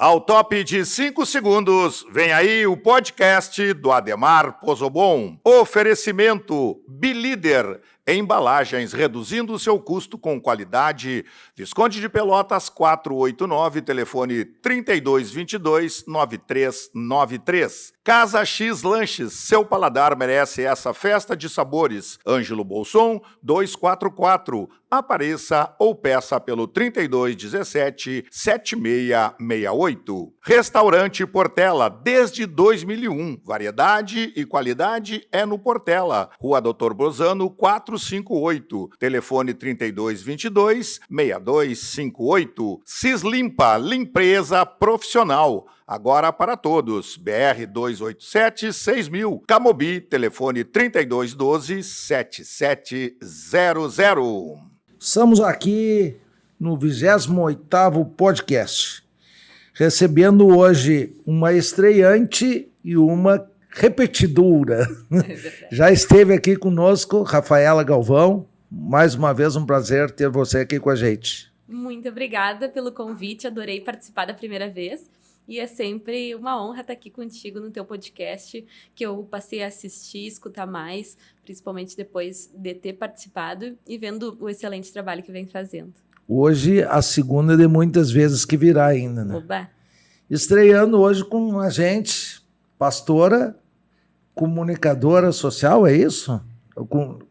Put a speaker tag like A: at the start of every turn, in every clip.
A: Ao top de 5 segundos, vem aí o podcast do Ademar Pozobon. Oferecimento Bilíder, embalagens reduzindo o seu custo com qualidade. Visconde de Pelotas 489, telefone 3222-9393. Casa X Lanches, seu paladar merece essa festa de sabores. Ângelo Bolson 244. Apareça ou peça pelo 3217-7668. Restaurante Portela, desde 2001. Variedade e qualidade é no Portela. Rua Doutor Bozano, 458. Telefone 3222-6258. Cislimpa, limpeza profissional. Agora para todos. BR 287-6000. Camobi, telefone 3212-7700.
B: Estamos aqui no 28º podcast, recebendo hoje uma estreante e uma repetidora. Já esteve aqui conosco, Rafaela Galvão. Mais uma vez, um prazer ter você aqui com a gente.
C: Muito obrigada pelo convite, adorei participar da primeira vez. E é sempre uma honra estar aqui contigo no teu podcast, que eu passei a assistir, escutar mais, principalmente depois de ter participado e vendo o excelente trabalho que vem fazendo.
B: Hoje, a segunda de muitas vezes que virá ainda, né?
C: Oba!
B: Estreando hoje com a gente, pastora, comunicadora social, é isso?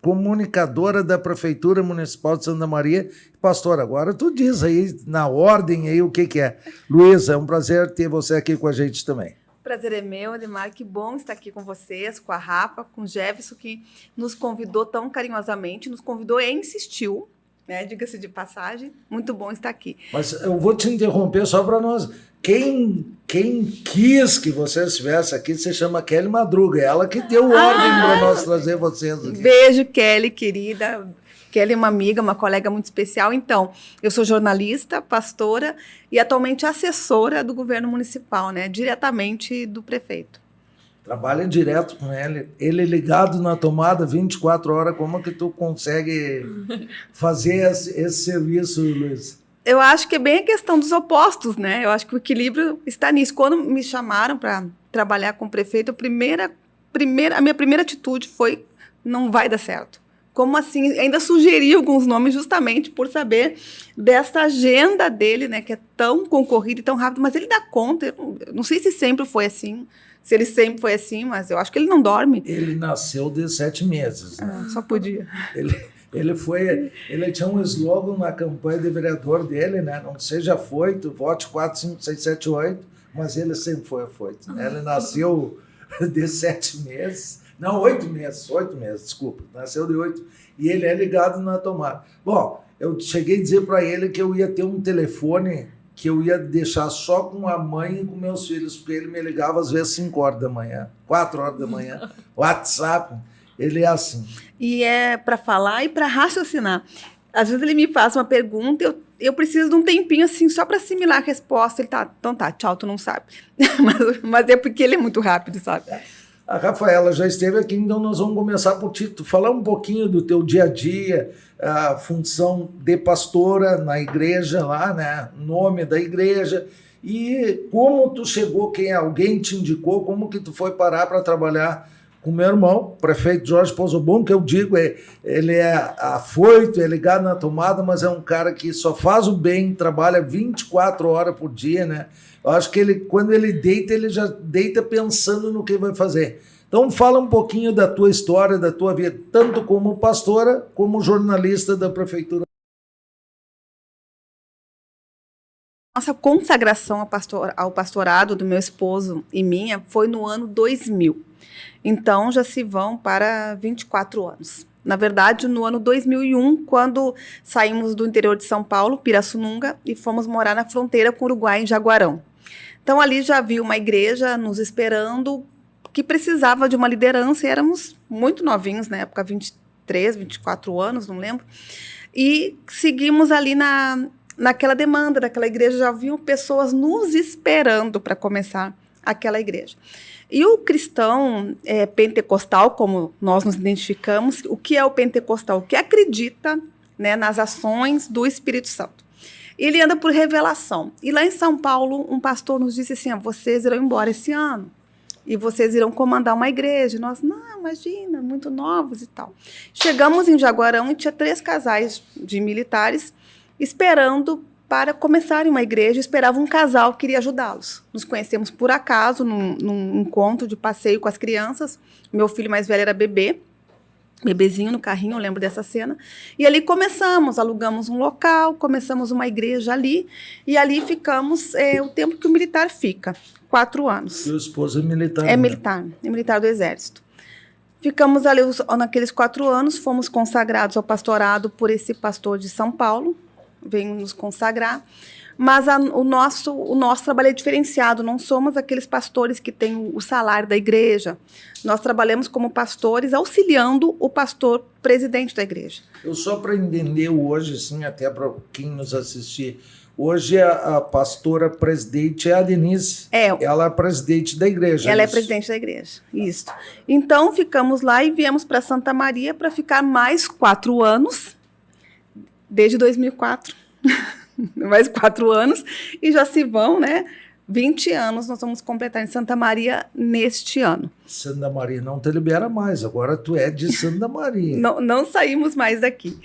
B: Comunicadora da Prefeitura Municipal de Santa Maria. Pastor, agora tu diz aí, na ordem aí, o que é. Luísa, é um prazer ter você aqui com a gente também.
D: O prazer é meu, Ademar, que bom estar aqui com vocês, com a Rafa, com o Jefferson, que nos convidou tão carinhosamente, nos convidou e insistiu, né? Diga-se de passagem, muito bom estar aqui.
B: Mas eu vou te interromper só para nós. Quem quis que você estivesse aqui se chama Kelly Madruga, ela que deu ordem para nós trazer vocês aqui.
D: Beijo, Kelly, querida. Kelly é uma amiga, uma colega muito especial. Então, eu sou jornalista, pastora e atualmente assessora do governo municipal, né? Diretamente do prefeito.
B: Trabalha direto com ele. Ele ligado na tomada 24 horas. Como que tu consegue fazer esse serviço, Luiz?
D: Eu acho que é bem a questão dos opostos, né? Eu acho que o equilíbrio está nisso. Quando me chamaram para trabalhar com o prefeito, a minha primeira atitude foi: não vai dar certo. Como assim? Ainda sugeri alguns nomes justamente por saber dessa agenda dele, né? Que é tão concorrida e tão rápida, mas ele dá conta. Eu não sei se sempre foi assim, se ele sempre foi assim, mas eu acho que ele não dorme.
B: Ele nasceu de 7 meses. Né?
D: Só podia.
B: Ele tinha um slogan na campanha de vereador dele, né? Não seja afoito, vote 4, 5, 6, 7, 8, mas ele sempre foi afoito. Né? Ele nasceu de 7 meses, não, 8 meses, desculpa, nasceu de 8, e ele é ligado na tomada. Bom, eu cheguei a dizer para ele que eu ia ter um telefone que eu ia deixar só com a mãe e com meus filhos, porque ele me ligava às vezes 5 horas da manhã, 4 horas da manhã, WhatsApp. Ele é assim.
D: E é para falar e para raciocinar. Às vezes ele me faz uma pergunta, eu preciso de um tempinho assim, só para assimilar a resposta. Ele então tá, tchau, tu não sabe. mas é porque ele é muito rápido, sabe?
B: A Rafaela já esteve aqui, então nós vamos começar por ti. Tu falar um pouquinho do teu dia a dia, a função de pastora na igreja lá, né? Nome da igreja. E como tu chegou, alguém te indicou, como que tu foi parar para trabalhar com meu irmão, prefeito Jorge Pozobon, que eu digo, ele é afoito, é ligado na tomada, mas é um cara que só faz o bem, trabalha 24 horas por dia, né? Eu acho que quando ele deita, ele já deita pensando no que vai fazer. Então fala um pouquinho da tua história, da tua vida, tanto como pastora, como jornalista da prefeitura.
D: Nossa consagração ao pastorado do meu esposo e minha foi no ano 2000. Então, já se vão para 24 anos. Na verdade, no ano 2001, quando saímos do interior de São Paulo, Pirassununga, e fomos morar na fronteira com o Uruguai, em Jaguarão. Então, ali já havia uma igreja nos esperando, que precisava de uma liderança, e éramos muito novinhos, na época, 23, 24 anos, não lembro. E seguimos ali naquela demanda daquela igreja, já haviam pessoas nos esperando para começar aquela igreja. E o cristão pentecostal, como nós nos identificamos, o que é o pentecostal? O que acredita, né, nas ações do Espírito Santo. Ele anda por revelação. E lá em São Paulo, um pastor nos disse assim, vocês irão embora esse ano. E vocês irão comandar uma igreja. E nós, não, imagina, muito novos e tal. Chegamos em Jaguarão e tinha 3 casais de militares esperando para começarem uma igreja. Esperava um casal que queria ajudá-los. Nos conhecemos por acaso, num encontro de passeio com as crianças. Meu filho mais velho era bebezinho no carrinho, eu lembro dessa cena. E ali começamos, alugamos um local, começamos uma igreja ali. E ali ficamos o tempo que o militar fica. 4 anos.
B: Seu esposo é militar.
D: É militar do Exército. Ficamos ali naqueles 4 anos, fomos consagrados ao pastorado por esse pastor de São Paulo, veio nos consagrar, mas o nosso trabalho é diferenciado, não somos aqueles pastores que têm o salário da igreja, nós trabalhamos como pastores auxiliando o pastor presidente da igreja.
B: Eu só para entender hoje, assim, até para quem nos assistir, hoje a pastora presidente é a Denise. Ela é presidente da igreja.
D: Ela é presidente da igreja, isso. Então, ficamos lá e viemos para Santa Maria para ficar mais 4 anos, desde 2004. Mais 4 anos, e já se vão, 20 anos nós vamos completar em Santa Maria neste ano.
B: Santa Maria não te libera mais, agora tu é de Santa Maria.
D: Não saímos mais daqui.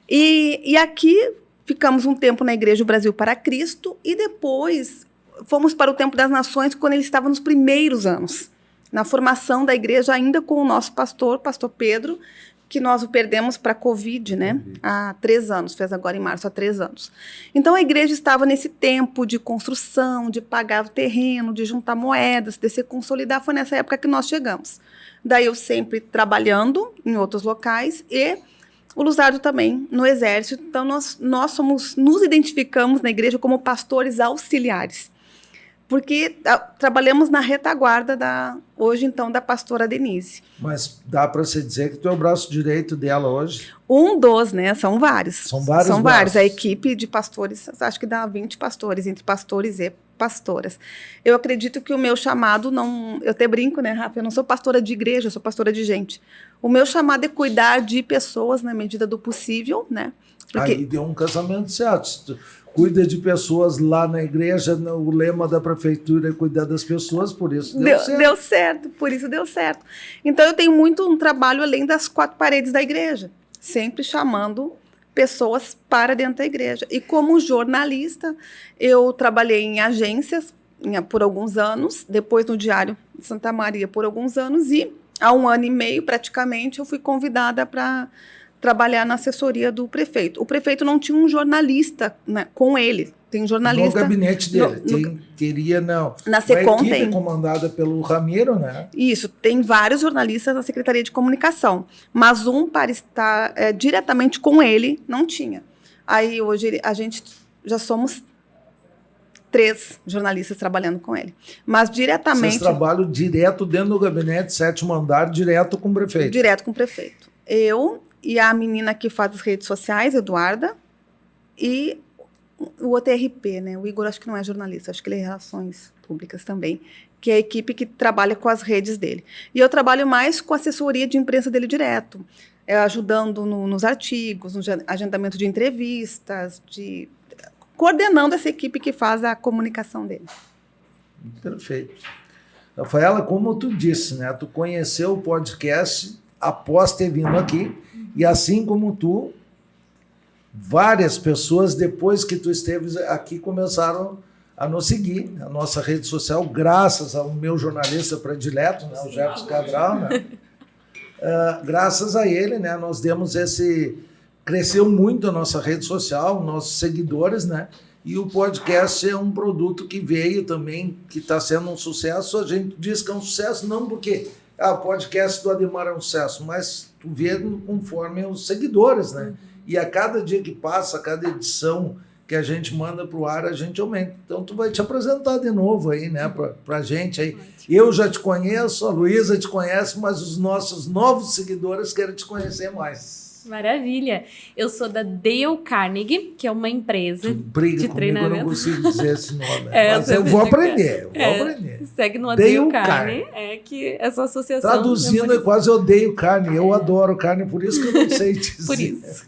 D: E aqui... Ficamos um tempo na Igreja Brasil para Cristo e depois fomos para o Tempo das Nações quando ele estava nos primeiros anos, na formação da igreja ainda com o nosso pastor Pedro, que nós o perdemos para a Covid, há 3 anos, fez agora em março, há 3 anos. Então a igreja estava nesse tempo de construção, de pagar o terreno, de juntar moedas, de se consolidar, foi nessa época que nós chegamos. Daí eu sempre trabalhando em outros locais e... O Luzardo também, no Exército. Então, nós nos identificamos na igreja como pastores auxiliares. Porque trabalhamos na retaguarda hoje, então, da pastora Denise.
B: Mas dá para você dizer que tu é o braço direito dela hoje?
D: Um dos, São vários.
B: São vários
D: São
B: braços.
D: vários. A equipe de pastores, acho que dá 20 pastores, entre pastores e pastoras. Eu acredito que o meu chamado não... Eu até brinco, Rafa? Eu não sou pastora de igreja, eu sou pastora de gente. O meu chamado é cuidar de pessoas na medida do possível, Porque...
B: Aí deu um casamento certo. Se tu cuida de pessoas lá na igreja, o lema da prefeitura é cuidar das pessoas, por isso deu certo.
D: Deu certo, por isso deu certo. Então eu tenho muito um trabalho além das 4 paredes da igreja, sempre chamando pessoas para dentro da igreja. E como jornalista, eu trabalhei em agências por alguns anos, depois no Diário de Santa Maria por alguns anos, e há 1 ano e meio, praticamente, eu fui convidada para trabalhar na assessoria do prefeito. O prefeito não tinha um jornalista com ele. Tem jornalista...
B: No gabinete dele. Teria, não.
D: Na Secom
B: tem. Uma equipe
D: tem.
B: comandada pelo Ramiro,
D: Isso. Tem vários jornalistas na Secretaria de Comunicação. Mas para estar diretamente com ele, não tinha. Aí, hoje, a gente já somos 3 jornalistas trabalhando com ele. Mas diretamente...
B: Vocês trabalham direto dentro do gabinete, 7º andar, direto com o prefeito?
D: Direto com o prefeito. Eu e a menina que faz as redes sociais, Eduarda, e o OTRP, O Igor acho que não é jornalista, acho que ele é Relações Públicas também, que é a equipe que trabalha com as redes dele. E eu trabalho mais com a assessoria de imprensa dele direto, ajudando nos artigos, no agendamento de entrevistas, coordenando essa equipe que faz a comunicação dele.
B: Perfeito. Rafaela, como tu disse, tu conheceu o podcast após ter vindo aqui, e assim como tu, várias pessoas, depois que tu esteve aqui, começaram a nos seguir, a nossa rede social, graças ao meu jornalista predileto, o Jefferson Cabral, graças a ele, nós demos cresceu muito a nossa rede social, nossos seguidores, e o podcast é um produto que veio também, que está sendo um sucesso. A gente diz que é um sucesso não porque o podcast do Ademar é um sucesso, mas tu vê conforme os seguidores, E a cada dia que passa, a cada edição que a gente manda para o ar, a gente aumenta. Então, tu vai te apresentar de novo aí, para a gente aí. Eu já te conheço, a Luísa te conhece, mas os nossos novos seguidores querem te conhecer mais.
C: Maravilha. Eu sou da Dale Carnegie, que é uma empresa
B: de treinamento. Eu não consigo dizer esse nome. Mas eu vou aprender,
C: Segue no Dale Carne, que essa associação...
B: Traduzindo, eu quase odeio carne. Eu adoro carne, por isso que eu não sei dizer.
C: Por isso.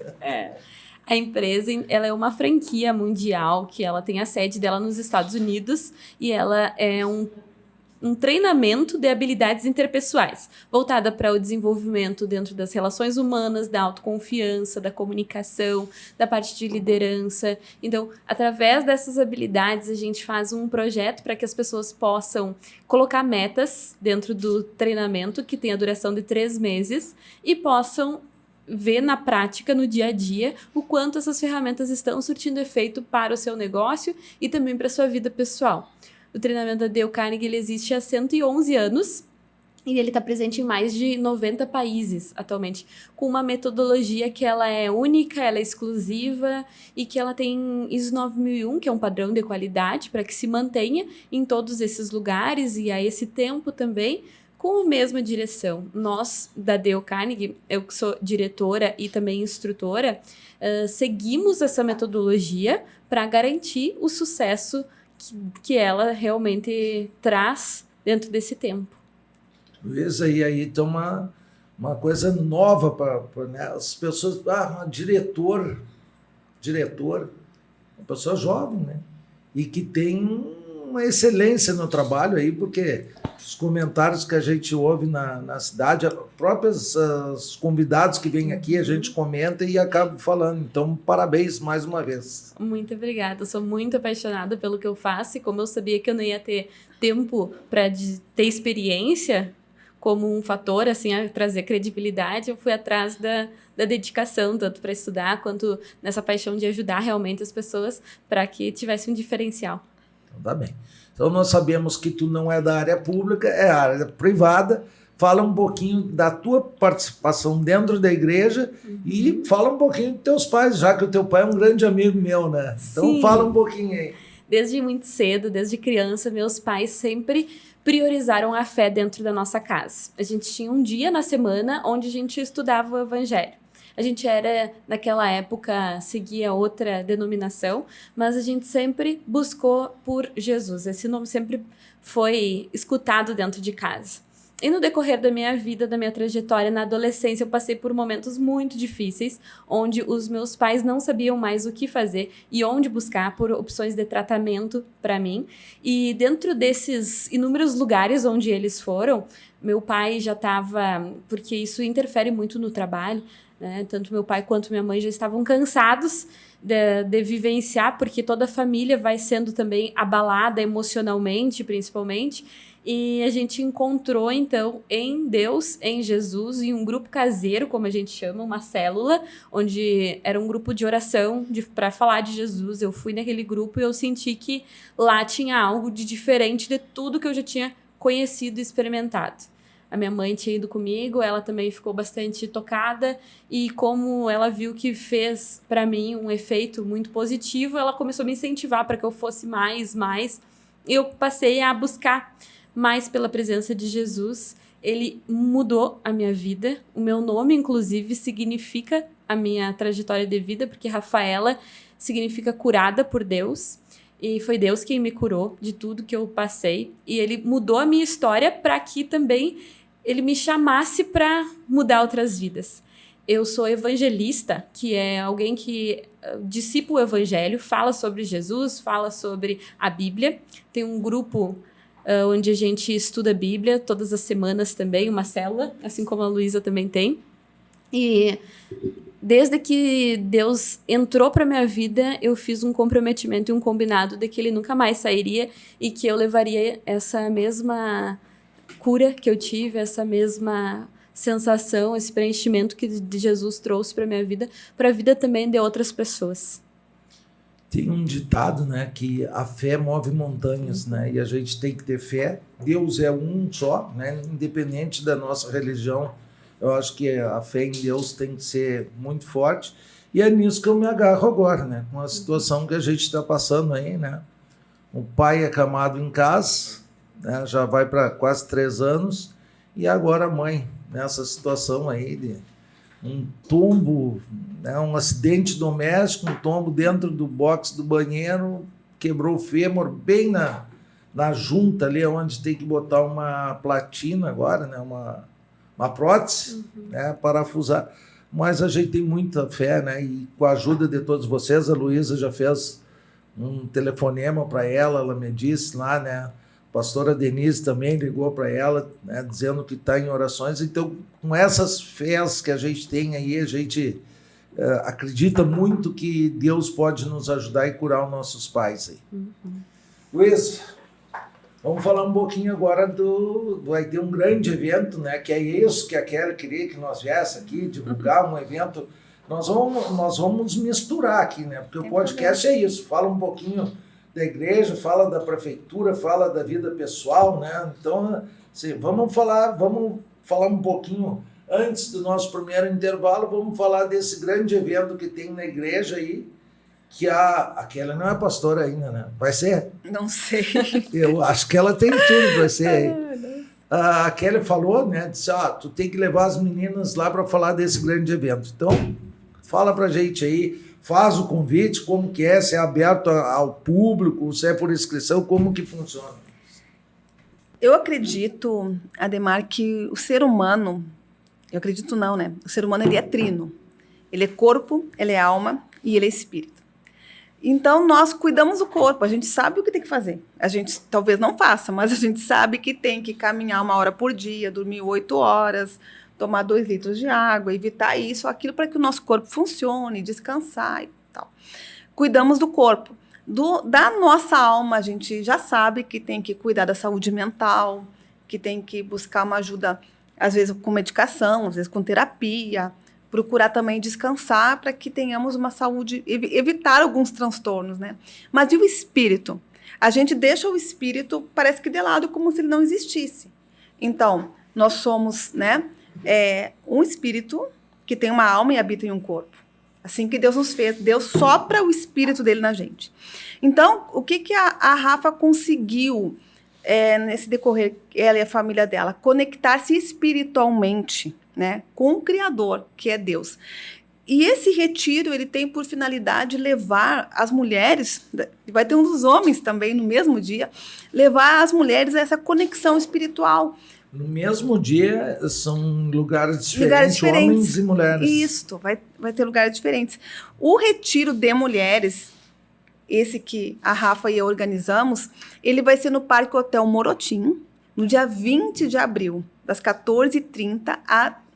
C: A empresa, ela é uma franquia mundial, que ela tem a sede dela nos Estados Unidos, e ela é um treinamento de habilidades interpessoais, voltada para o desenvolvimento dentro das relações humanas, da autoconfiança, da comunicação, da parte de liderança. Então, através dessas habilidades, a gente faz um projeto para que as pessoas possam colocar metas dentro do treinamento, que tem a duração de 3 meses, e possam ver na prática, no dia a dia, o quanto essas ferramentas estão surtindo efeito para o seu negócio e também para a sua vida pessoal. O treinamento da Dale Carnegie ele existe há 111 anos e ele está presente em mais de 90 países atualmente, com uma metodologia que ela é única, ela é exclusiva e que ela tem ISO 9001, que é um padrão de qualidade para que se mantenha em todos esses lugares e a esse tempo também, com a mesma direção. Nós, da Dale Carnegie, eu que sou diretora e também instrutora, seguimos essa metodologia para garantir o sucesso que ela realmente traz dentro desse tempo.
B: Luísa, e aí tem uma coisa nova para né? As pessoas... uma diretor, uma pessoa jovem, né? E que tem uma excelência no trabalho aí, porque os comentários que a gente ouve na cidade, os convidados que vêm aqui, a gente comenta e acaba falando. Então, parabéns mais uma vez.
C: Muito obrigada. Eu sou muito apaixonada pelo que eu faço e como eu sabia que eu não ia ter tempo para ter experiência como um fator assim, a trazer credibilidade, eu fui atrás da dedicação, tanto para estudar quanto nessa paixão de ajudar realmente as pessoas para que tivesse um diferencial.
B: Então, tá bem. Então, nós sabemos que tu não é da área pública, é área privada. Fala um pouquinho da tua participação dentro da igreja e fala um pouquinho dos teus pais, já que o teu pai é um grande amigo meu, né? Então,
C: Sim.
B: Fala um pouquinho aí.
C: Desde muito cedo, desde criança, meus pais sempre priorizaram a fé dentro da nossa casa. A gente tinha um dia na semana onde a gente estudava o evangelho. A gente era, naquela época, seguia outra denominação, mas a gente sempre buscou por Jesus. Esse nome sempre foi escutado dentro de casa. E no decorrer da minha vida, da minha trajetória, na adolescência, eu passei por momentos muito difíceis, onde os meus pais não sabiam mais o que fazer e onde buscar por opções de tratamento para mim. E dentro desses inúmeros lugares onde eles foram, meu pai já estava, porque isso interfere muito no trabalho, né? Tanto meu pai quanto minha mãe já estavam cansados de vivenciar, porque toda a família vai sendo também abalada emocionalmente, principalmente. E a gente encontrou, então, em Deus, em Jesus, em um grupo caseiro, como a gente chama, uma célula, onde era um grupo de oração para falar de Jesus. Eu fui naquele grupo e eu senti que lá tinha algo de diferente de tudo que eu já tinha conhecido e experimentado. A minha mãe tinha ido comigo, ela também ficou bastante tocada e como ela viu que fez para mim um efeito muito positivo, ela começou a me incentivar para que eu fosse mais. Eu passei a buscar mais pela presença de Jesus. Ele mudou a minha vida. O meu nome, inclusive, significa a minha trajetória de vida, porque Rafaela significa curada por Deus. E foi Deus quem me curou de tudo que eu passei. E ele mudou a minha história para que também ele me chamasse para mudar outras vidas. Eu sou evangelista, que é alguém que dissipa o evangelho, fala sobre Jesus, fala sobre a Bíblia. Tem um grupo onde a gente estuda a Bíblia todas as semanas também, uma célula, assim como a Luísa também tem. E desde que Deus entrou para minha vida, eu fiz um comprometimento e um combinado de que ele nunca mais sairia e que eu levaria essa mesma cura que eu tive, essa mesma sensação, esse preenchimento que Jesus trouxe para minha vida, para a vida também de outras pessoas.
B: Tem um ditado, né, que a fé move montanhas, né, e a gente tem que ter fé. Deus é um só, né, independente da nossa religião. Eu acho que a fé em Deus tem que ser muito forte. E é nisso que eu me agarro agora, né, com a situação que a gente está passando aí, né. O pai acamado em casa, né, já vai para quase 3 anos, e agora a mãe, nessa situação aí de um tombo, né, um acidente doméstico, um tombo dentro do box do banheiro, quebrou o fêmur bem na junta ali, onde tem que botar uma platina agora, né, uma prótese, né, parafusar. mas a gente tem muita fé, né? E com a ajuda de todos vocês, a Luísa já fez um telefonema para ela me disse lá, né? A pastora Denise também ligou para ela, né, dizendo que está em orações. Então, com essas fés que a gente tem aí, a gente acredita muito que Deus pode nos ajudar e curar os nossos pais aí. Luiz, vamos falar um pouquinho agora vai ter um grande evento, né? Que é isso que a Kelly queria que nós viesse aqui, divulgar um evento. Nós vamos misturar aqui, né? Porque o podcast é isso, fala um pouquinho da igreja, fala da prefeitura, fala da vida pessoal, né? Então, assim, vamos falar um pouquinho antes do nosso primeiro intervalo, vamos falar desse grande evento que tem na igreja aí, que a Kelly não é pastora ainda, né? Vai ser?
D: Não sei.
B: Eu acho que ela tem tudo para ser aí. A Kelly falou, né? Disse, tu tem que levar as meninas lá para falar desse grande evento. Então, fala pra gente aí, faz o convite, como que é, se é aberto ao público, se é por inscrição, como que funciona?
D: Eu acredito, Ademar, que o ser humano, eu acredito não, né? O ser humano, ele é trino. Ele é corpo, ele é alma e ele é espírito. Então, nós cuidamos do corpo, a gente sabe o que tem que fazer. A gente talvez não faça, mas a gente sabe que tem que caminhar 1 hora por dia, dormir 8 horas, tomar 2 litros de água, evitar isso, aquilo, para que o nosso corpo funcione, descansar e tal. Cuidamos do corpo. Da nossa alma, a gente já sabe que tem que cuidar da saúde mental, que tem que buscar uma ajuda, às vezes com medicação, às vezes com terapia, procurar também descansar para que tenhamos uma saúde, evitar alguns transtornos, né? Mas e o espírito? A gente deixa o espírito, parece que de lado, como se ele não existisse. Então, nós somos, né, um espírito que tem uma alma e habita em um corpo. Assim que Deus nos fez, Deus sopra o espírito dele na gente. Então, o que a Rafa conseguiu nesse decorrer, ela e a família dela? Conectar-se espiritualmente, né, com o Criador, que é Deus. E esse retiro, ele tem por finalidade levar as mulheres, vai ter um dos homens também no mesmo dia, levar as mulheres a essa conexão espiritual.
B: No mesmo dia, são lugares diferentes, homens e mulheres.
D: Isso, vai ter lugares diferentes. O retiro de mulheres, esse que a Rafa e eu organizamos, ele vai ser no Parque Hotel Morotim, no dia 20 de abril, das 14h30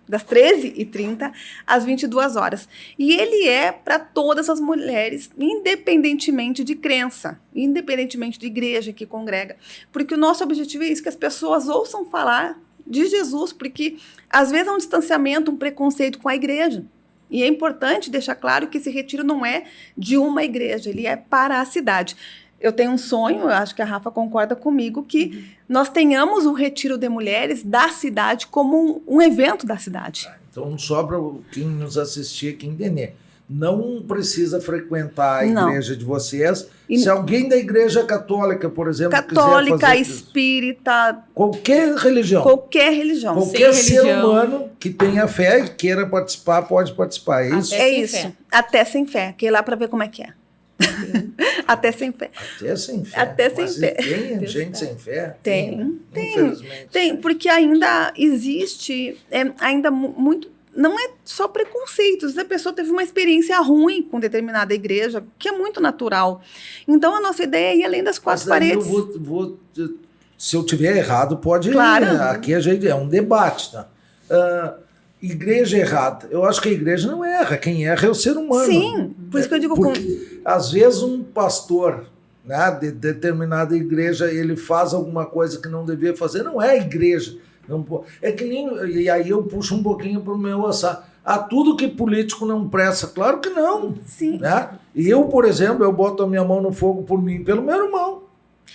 D: das 13h30 às 22 horas. E ele é para todas as mulheres, independentemente de crença, independentemente de igreja que congrega. Porque o nosso objetivo é isso, que as pessoas ouçam falar de Jesus, porque às vezes há um distanciamento, um preconceito com a igreja. E é importante deixar claro que esse retiro não é de uma igreja, ele é para a cidade. Eu tenho um sonho, eu acho que a Rafa concorda comigo, que nós tenhamos o retiro de mulheres da cidade como um evento da cidade.
B: Então, só para quem nos assistir aqui entender, não precisa frequentar a igreja de vocês. Se alguém da igreja católica, por exemplo,
D: católica,
B: quiser fazer
D: espírita,
B: qualquer religião. Qualquer ser humano que tenha fé e queira participar, pode participar. É isso?
D: É isso. Até sem fé. Que ir lá para ver como é que é. Até sem fé.
B: Até sem fé.
D: Até sem fé.
B: Tem gente sem fé?
D: Tem.
B: Infelizmente.
D: Tem, porque ainda existe, ainda muito, não é só preconceitos, a pessoa teve uma experiência ruim com determinada igreja, que é muito natural. Então, a nossa ideia é ir além das 4 paredes.
B: Se eu tiver errado, pode
D: claro.
B: Ir. Aqui a gente é um debate, tá? Igreja errada. Eu acho que a igreja não erra. Quem erra é o ser humano.
D: Sim, por isso que eu digo...
B: Porque, às vezes, um pastor, né, de determinada igreja, ele faz alguma coisa que não devia fazer. Não é a igreja. Não, é que nem... E aí eu puxo um pouquinho para o meu assar. Tudo que político não presta. Claro que não.
D: Sim.
B: Né? E eu, por exemplo, eu boto a minha mão no fogo por mim e pelo meu irmão.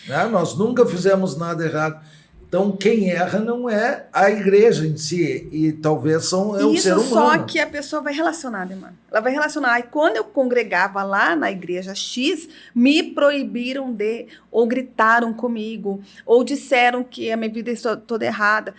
B: Né? Nós nunca fizemos nada errado. Então, quem erra não é a igreja em si, e talvez é o ser humano.
D: Isso só que a pessoa vai relacionar, né, mano? Ela vai relacionar. E quando eu congregava lá na igreja X, me proibiram ou gritaram comigo, ou disseram que a minha vida está toda errada.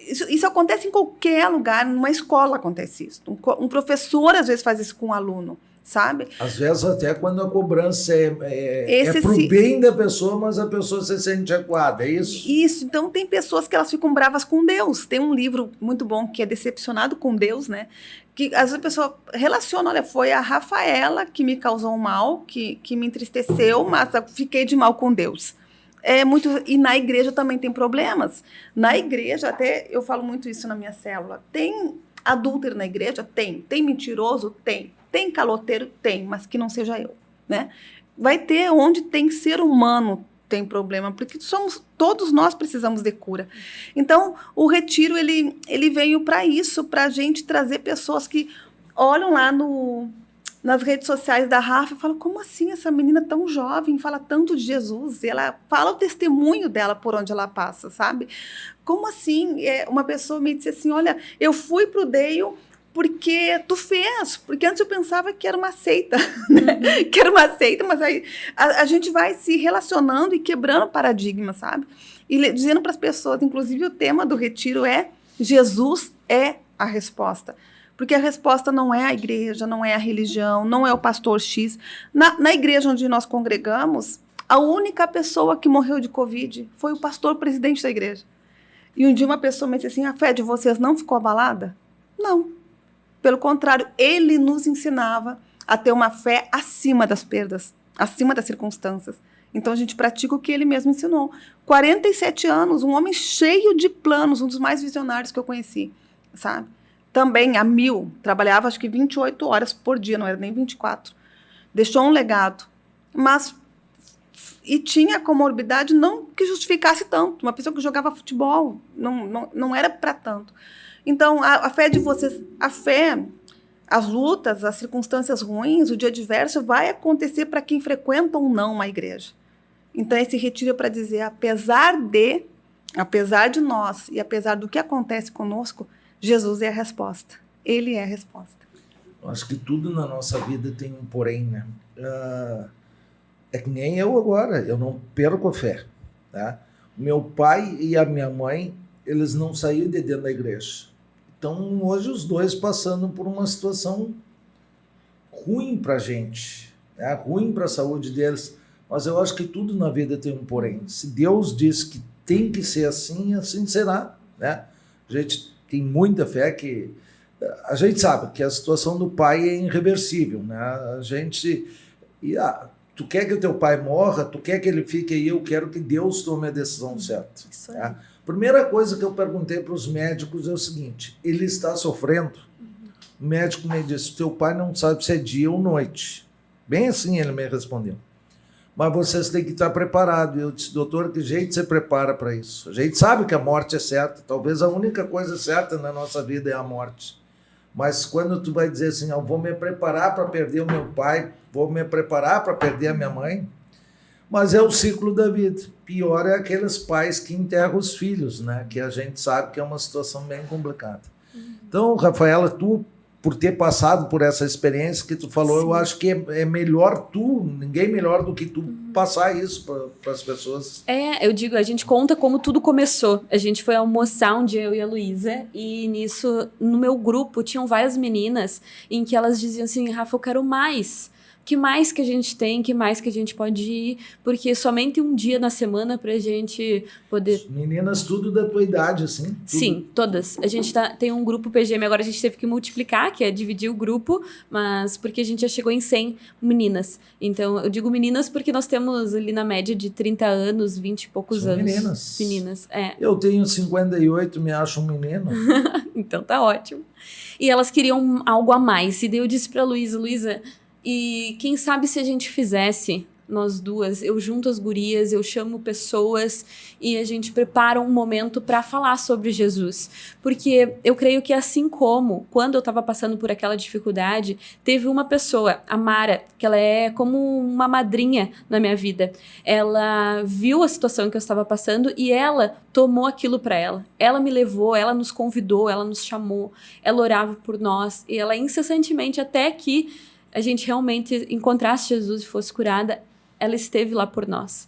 D: Isso acontece em qualquer lugar, numa escola acontece isso. Um professor, às vezes, faz isso com um aluno. sabe?
B: Às vezes até quando a cobrança é
D: Esse
B: pro
D: sim.
B: bem da pessoa, mas a pessoa se sente acuada, é isso?
D: Isso, então tem pessoas que elas ficam bravas com Deus. Tem um livro muito bom que é Decepcionado com Deus, né? Que às vezes a pessoa relaciona, olha, foi a Rafaela que me causou um mal, que me entristeceu, mas eu fiquei de mal com Deus. E na igreja também tem problemas. Na igreja, até eu falo muito isso na minha célula, tem adúltero na igreja? Tem. Tem mentiroso? Tem. Tem caloteiro? Tem, mas que não seja eu, né? Vai ter onde tem ser humano tem problema, porque todos nós precisamos de cura. Então, o retiro, ele veio para isso, para a gente trazer pessoas que olham lá nas redes sociais da Rafa e falam, como assim essa menina tão jovem fala tanto de Jesus? E ela fala o testemunho dela por onde ela passa, sabe? Como assim? Uma pessoa me disse assim, olha, eu fui pro Dale porque tu fez, porque antes eu pensava que era uma seita, né? Que era uma seita, mas aí a gente vai se relacionando e quebrando paradigmas, sabe? E dizendo para as pessoas, inclusive o tema do retiro é Jesus é a resposta. Porque a resposta não é a igreja, não é a religião, não é o pastor X. Na igreja onde nós congregamos, a única pessoa que morreu de Covid foi o pastor presidente da igreja. E um dia uma pessoa me disse assim, a fé de vocês não ficou abalada? Não. Pelo contrário, ele nos ensinava a ter uma fé acima das perdas, acima das circunstâncias. Então, a gente pratica o que ele mesmo ensinou. 47 anos, um homem cheio de planos, um dos mais visionários que eu conheci, sabe? Também, a 1000, trabalhava acho que 28 horas por dia, não era nem 24. Deixou um legado, e tinha comorbidade não que justificasse tanto. Uma pessoa que jogava futebol, não era para tanto. Então, a fé de vocês, as lutas, as circunstâncias ruins, o dia adverso vai acontecer para quem frequenta ou não uma igreja. Então, esse retiro é para dizer, apesar de nós e apesar do que acontece conosco, Jesus é a resposta. Ele é a resposta.
B: Eu acho que tudo na nossa vida tem um porém, né? É que nem eu agora, eu não perco a fé. Tá? Meu pai e a minha mãe, eles não saíram de dentro da igreja. Então, hoje, os dois passando por uma situação ruim para a gente, né? Ruim para a saúde deles. Mas eu acho que tudo na vida tem um porém. Se Deus diz que tem que ser assim, assim será. Né? A gente tem muita fé que... A gente sabe que a situação do pai é irreversível. Né? A gente... tu quer que o teu pai morra, tu quer que ele fique aí, eu quero que Deus tome a decisão certa.
D: Isso aí.
B: Tá? Primeira coisa que eu perguntei para os médicos é o seguinte, ele está sofrendo? O médico me disse, teu pai não sabe se é dia ou noite. Bem assim ele me respondeu. Mas vocês têm que estar preparados. Eu disse, doutor, que jeito você prepara para isso? A gente sabe que a morte é certa, talvez a única coisa certa na nossa vida é a morte. Mas quando tu vai dizer assim, eu vou me preparar para perder o meu pai, vou me preparar para perder a minha mãe, mas é o ciclo da vida. Pior é aqueles pais que enterram os filhos, né? Que a gente sabe que é uma situação bem complicada. Então, Rafaela, tu, por ter passado por essa experiência que tu falou, sim, eu acho que é melhor ninguém melhor do que tu passar isso para as pessoas.
C: Eu digo, a gente conta como tudo começou. A gente foi almoçar um dia, eu e a Luísa, e nisso, no meu grupo, tinham várias meninas em que elas diziam assim, Rafa, eu quero mais. Que mais que a gente tem, que mais que a gente pode ir, porque somente um dia na semana pra gente poder...
B: Meninas tudo da tua idade, assim? Tudo.
C: Sim, todas. A gente tem um grupo PGM, agora a gente teve que multiplicar, que é dividir o grupo, mas porque a gente já chegou em 100 meninas. Então, eu digo meninas porque nós temos ali na média de 30 anos, 20 e poucos
B: São
C: anos.
B: Meninas.
C: Meninas,
B: Eu tenho 58, me acho um menino.
C: Então tá ótimo. E elas queriam algo a mais, e daí eu disse pra Luísa, e quem sabe se a gente fizesse, nós duas, eu junto as gurias, eu chamo pessoas e a gente prepara um momento para falar sobre Jesus. Porque eu creio que assim como, quando eu estava passando por aquela dificuldade, teve uma pessoa, a Mara, que ela é como uma madrinha na minha vida. Ela viu a situação que eu estava passando e ela tomou aquilo para ela. Ela me levou, ela nos convidou, ela nos chamou, ela orava por nós e ela incessantemente, até que a gente realmente encontrasse Jesus e fosse curada, ela esteve lá por nós.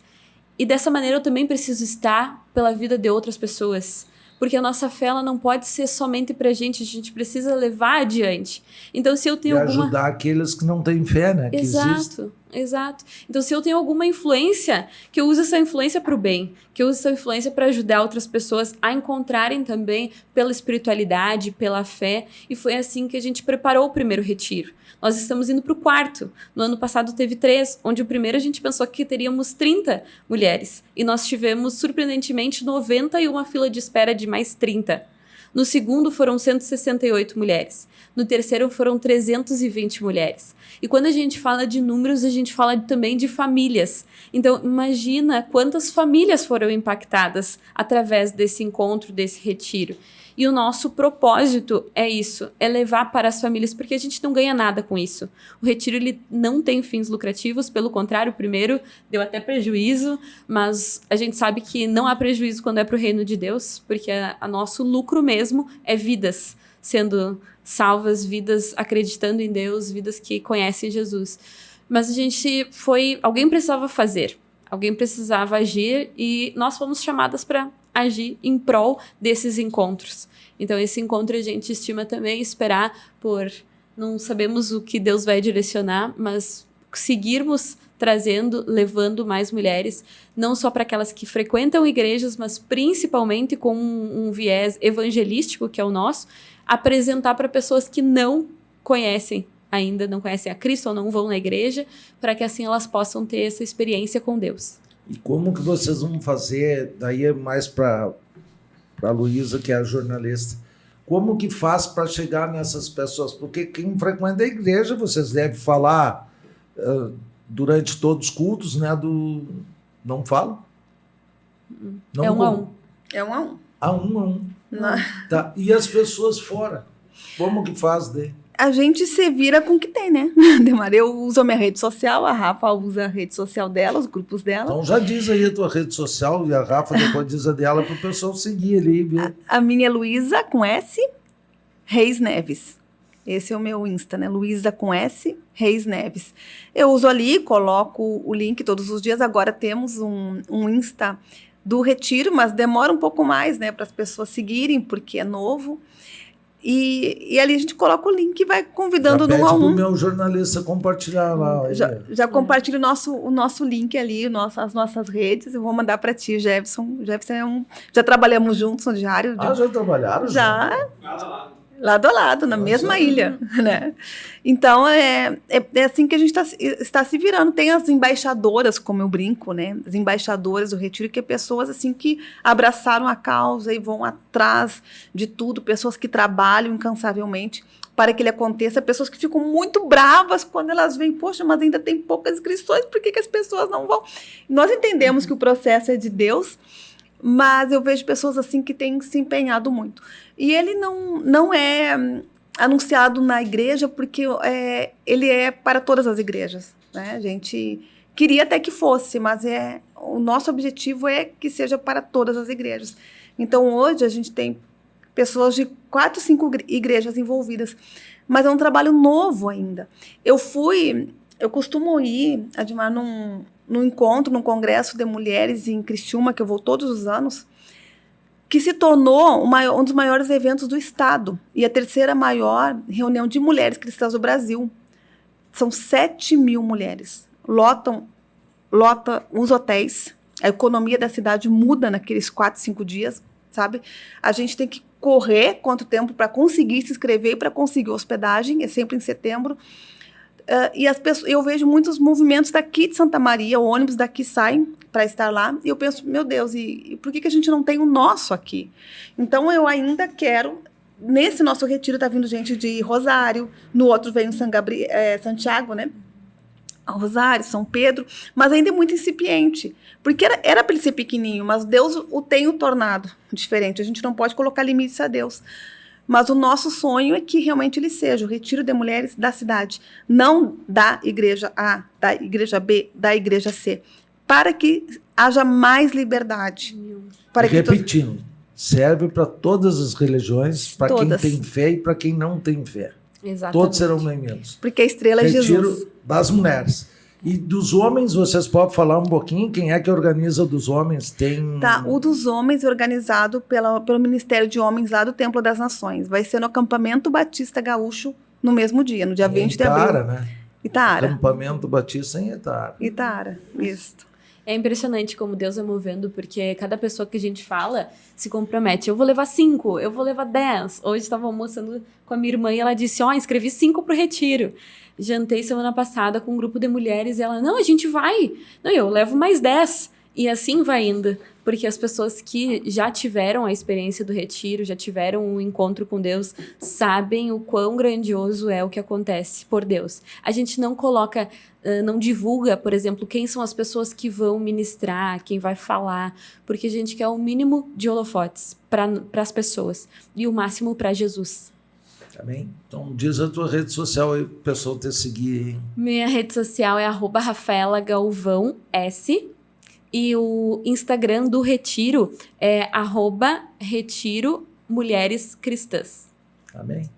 C: E dessa maneira eu também preciso estar pela vida de outras pessoas. porque a nossa fé ela não pode ser somente pra gente, a gente precisa levar adiante. Então, se eu tenho
B: E ajudar aqueles que não têm fé, né? Que
C: Exato, exato. Então, se eu tenho alguma influência, que eu use essa influência para o bem, que eu use essa influência para ajudar outras pessoas a encontrarem também pela espiritualidade, pela fé. E foi assim que a gente preparou o primeiro retiro. Nós estamos indo para o quarto. No ano passado teve 3, onde o primeiro a gente pensou que teríamos 30 mulheres. E nós tivemos, surpreendentemente, 90 e uma fila de espera de mais 30. No segundo foram 168 mulheres. No terceiro foram 320 mulheres. E quando a gente fala de números, a gente fala também de famílias. Então, imagina quantas famílias foram impactadas através desse encontro, desse retiro. E o nosso propósito é isso, é levar para as famílias, porque a gente não ganha nada com isso. O retiro ele não tem fins lucrativos, pelo contrário, o primeiro deu até prejuízo, mas a gente sabe que não há prejuízo quando é para o reino de Deus, porque o nosso lucro mesmo é vidas sendo salvas, vidas acreditando em Deus, vidas que conhecem Jesus. Mas alguém precisava fazer, alguém precisava agir e nós fomos chamadas para agir em prol desses encontros. Então, esse encontro a gente estima também esperar não sabemos o que Deus vai direcionar, mas seguirmos trazendo, levando mais mulheres, não só para aquelas que frequentam igrejas, mas principalmente com um viés evangelístico, que é o nosso, apresentar para pessoas que não conhecem ainda, não conhecem a Cristo ou não vão na igreja, para que assim elas possam ter essa experiência com Deus.
B: E como que vocês vão fazer, daí é mais para a Luísa, que é a jornalista, como que faz para chegar nessas pessoas? Porque quem frequenta a igreja, vocês devem falar durante todos os cultos, né? Não falam? Não
C: é 1 a 1.
D: É 1 a 1.
B: A 1 a 1. Tá. E as pessoas fora? Como que faz daí?
D: A gente se vira com o que tem, né? Demar, eu uso a minha rede social, a Rafa usa a rede social dela, os grupos dela.
B: Então já diz aí a tua rede social e a Rafa depois diz a dela para o pessoal seguir ali, viu?
D: A minha é Luísa com S, Reis Neves. Esse é o meu Insta, né? Luísa com S, Reis Neves. Eu uso ali, coloco o link todos os dias. Agora temos um Insta do retiro, mas demora um pouco mais, né? Para as pessoas seguirem, porque é novo. E ali a gente coloca o link e vai convidando no 1 a 1.
B: O meu jornalista compartilhar lá.
D: Já compartilho o nosso link ali, as nossas redes. Eu vou mandar para ti, Jefferson. Jefferson já trabalhamos juntos no Diário.
B: Já trabalharam?
D: Já. Lado a lado, na mesma ilha, né? Então, é assim que a gente está se virando. Tem as embaixadoras, como eu brinco, né? As embaixadoras do Retiro, que é pessoas assim que abraçaram a causa e vão atrás de tudo, pessoas que trabalham incansavelmente para que ele aconteça, pessoas que ficam muito bravas quando elas veem, poxa, mas ainda tem poucas inscrições, por que as pessoas não vão? Nós entendemos que o processo é de Deus, mas eu vejo pessoas assim que têm se empenhado muito. E ele não é anunciado na igreja porque ele é para todas as igrejas, né? A gente queria até que fosse, mas o nosso objetivo é que seja para todas as igrejas. Então, hoje, a gente tem pessoas de 4, 5 igrejas envolvidas, mas é um trabalho novo ainda. Eu costumo ir, Admar, num encontro, num congresso de mulheres em Criciúma, que eu vou todos os anos, que se tornou um dos maiores eventos do Estado e a 3ª maior reunião de mulheres cristãs do Brasil. São 7.000 mulheres. Lota os hotéis, a economia da cidade muda naqueles 4, 5 dias, sabe? A gente tem que correr quanto tempo para conseguir se inscrever e para conseguir hospedagem, é sempre em setembro. E as pessoas, eu vejo muitos movimentos daqui de Santa Maria, o ônibus daqui saem para estar lá, e eu penso, meu Deus, e por que a gente não tem o nosso aqui? Então, eu ainda quero, nesse nosso retiro está vindo gente de Rosário, no outro vem Santiago, né? Rosário, São Pedro, mas ainda é muito incipiente, porque era para ele ser pequenininho, mas Deus o tem tornado diferente, a gente não pode colocar limites a Deus. Mas o nosso sonho é que realmente ele seja o retiro de mulheres da cidade, não da igreja A, da igreja B, da igreja C, para que haja mais liberdade.
B: Repetindo, serve para todas as religiões, para quem tem fé e para quem não tem fé.
C: Exatamente.
B: Todos serão bem-vindos.
D: Porque a estrela é Jesus.
B: Retiro das mulheres. E dos homens, vocês podem falar um pouquinho? Quem é que organiza o dos homens?
D: Tá, o dos homens é organizado pelo Ministério de Homens lá do Templo das Nações. Vai ser no Acampamento Batista Gaúcho no mesmo dia, no dia 20 de abril.
B: Itara, né?
D: Itara.
B: Acampamento Batista em Itara.
D: Itara, isso.
C: É impressionante como Deus vai movendo, porque cada pessoa que a gente fala se compromete. Eu vou levar 5, eu vou levar 10. Hoje estava almoçando com a minha irmã e ela disse, escrevi 5 pro retiro. Jantei semana passada com um grupo de mulheres e ela, não, a gente vai. Não, eu levo mais 10. E assim vai indo, porque as pessoas que já tiveram a experiência do retiro, já tiveram um encontro com Deus, sabem o quão grandioso é o que acontece por Deus. A gente não coloca, não divulga, por exemplo, quem são as pessoas que vão ministrar, quem vai falar, porque a gente quer o mínimo de holofotes para as pessoas e o máximo para Jesus.
B: Tá bem? Então diz a tua rede social aí pro pessoal te seguir, hein?
C: Minha rede social é @RafaelaGalvãoS. E o Instagram do Retiro é @Retiro Mulheres Cristãs.
B: Amém.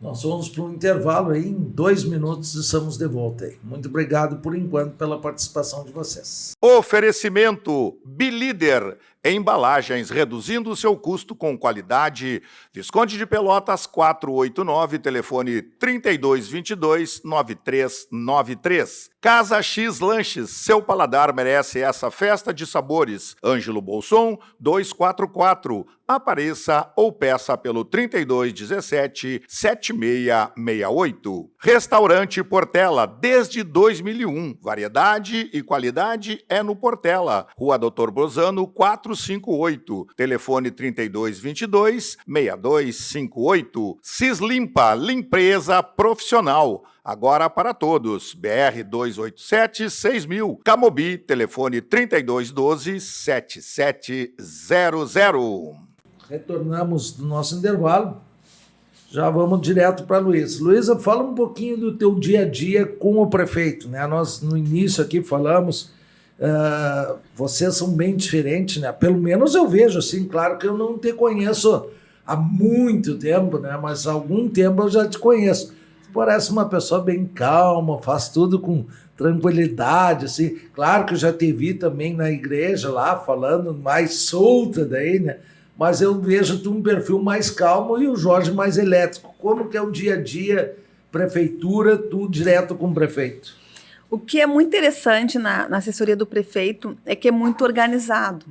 B: Nós vamos para um intervalo aí, em 2 minutos estamos de volta aí. Muito obrigado por enquanto pela participação de vocês.
A: Oferecimento Bilíder, embalagens reduzindo o seu custo com qualidade. Visconde de Pelotas 489, telefone 3222-9393. Casa X Lanches, seu paladar merece essa festa de sabores. Ângelo Bolson 244. Apareça ou peça pelo 3217-7668. Restaurante Portela, desde 2001. Variedade e qualidade é no Portela. Rua Doutor Brosano, 458. Telefone 3222-6258. Cislimpa, limpeza profissional. Agora para todos. BR 287-6000. Camobi, telefone 3212-7700.
B: Retornamos do nosso intervalo. Já vamos direto para a Luísa. Luísa, fala um pouquinho do teu dia a dia com o prefeito, né? Nós no início aqui falamos, vocês são bem diferentes, né? Pelo menos eu vejo assim, claro que eu não te conheço há muito tempo, né? Mas há algum tempo eu já te conheço. Parece uma pessoa bem calma, faz tudo com tranquilidade, assim. Claro que eu já te vi também na igreja lá, falando mais solta daí, né? Mas eu vejo tu um perfil mais calmo e o Jorge mais elétrico. Como que é o dia a dia, prefeitura, tu direto com o prefeito?
D: O que é muito interessante na assessoria do prefeito é que é muito organizado.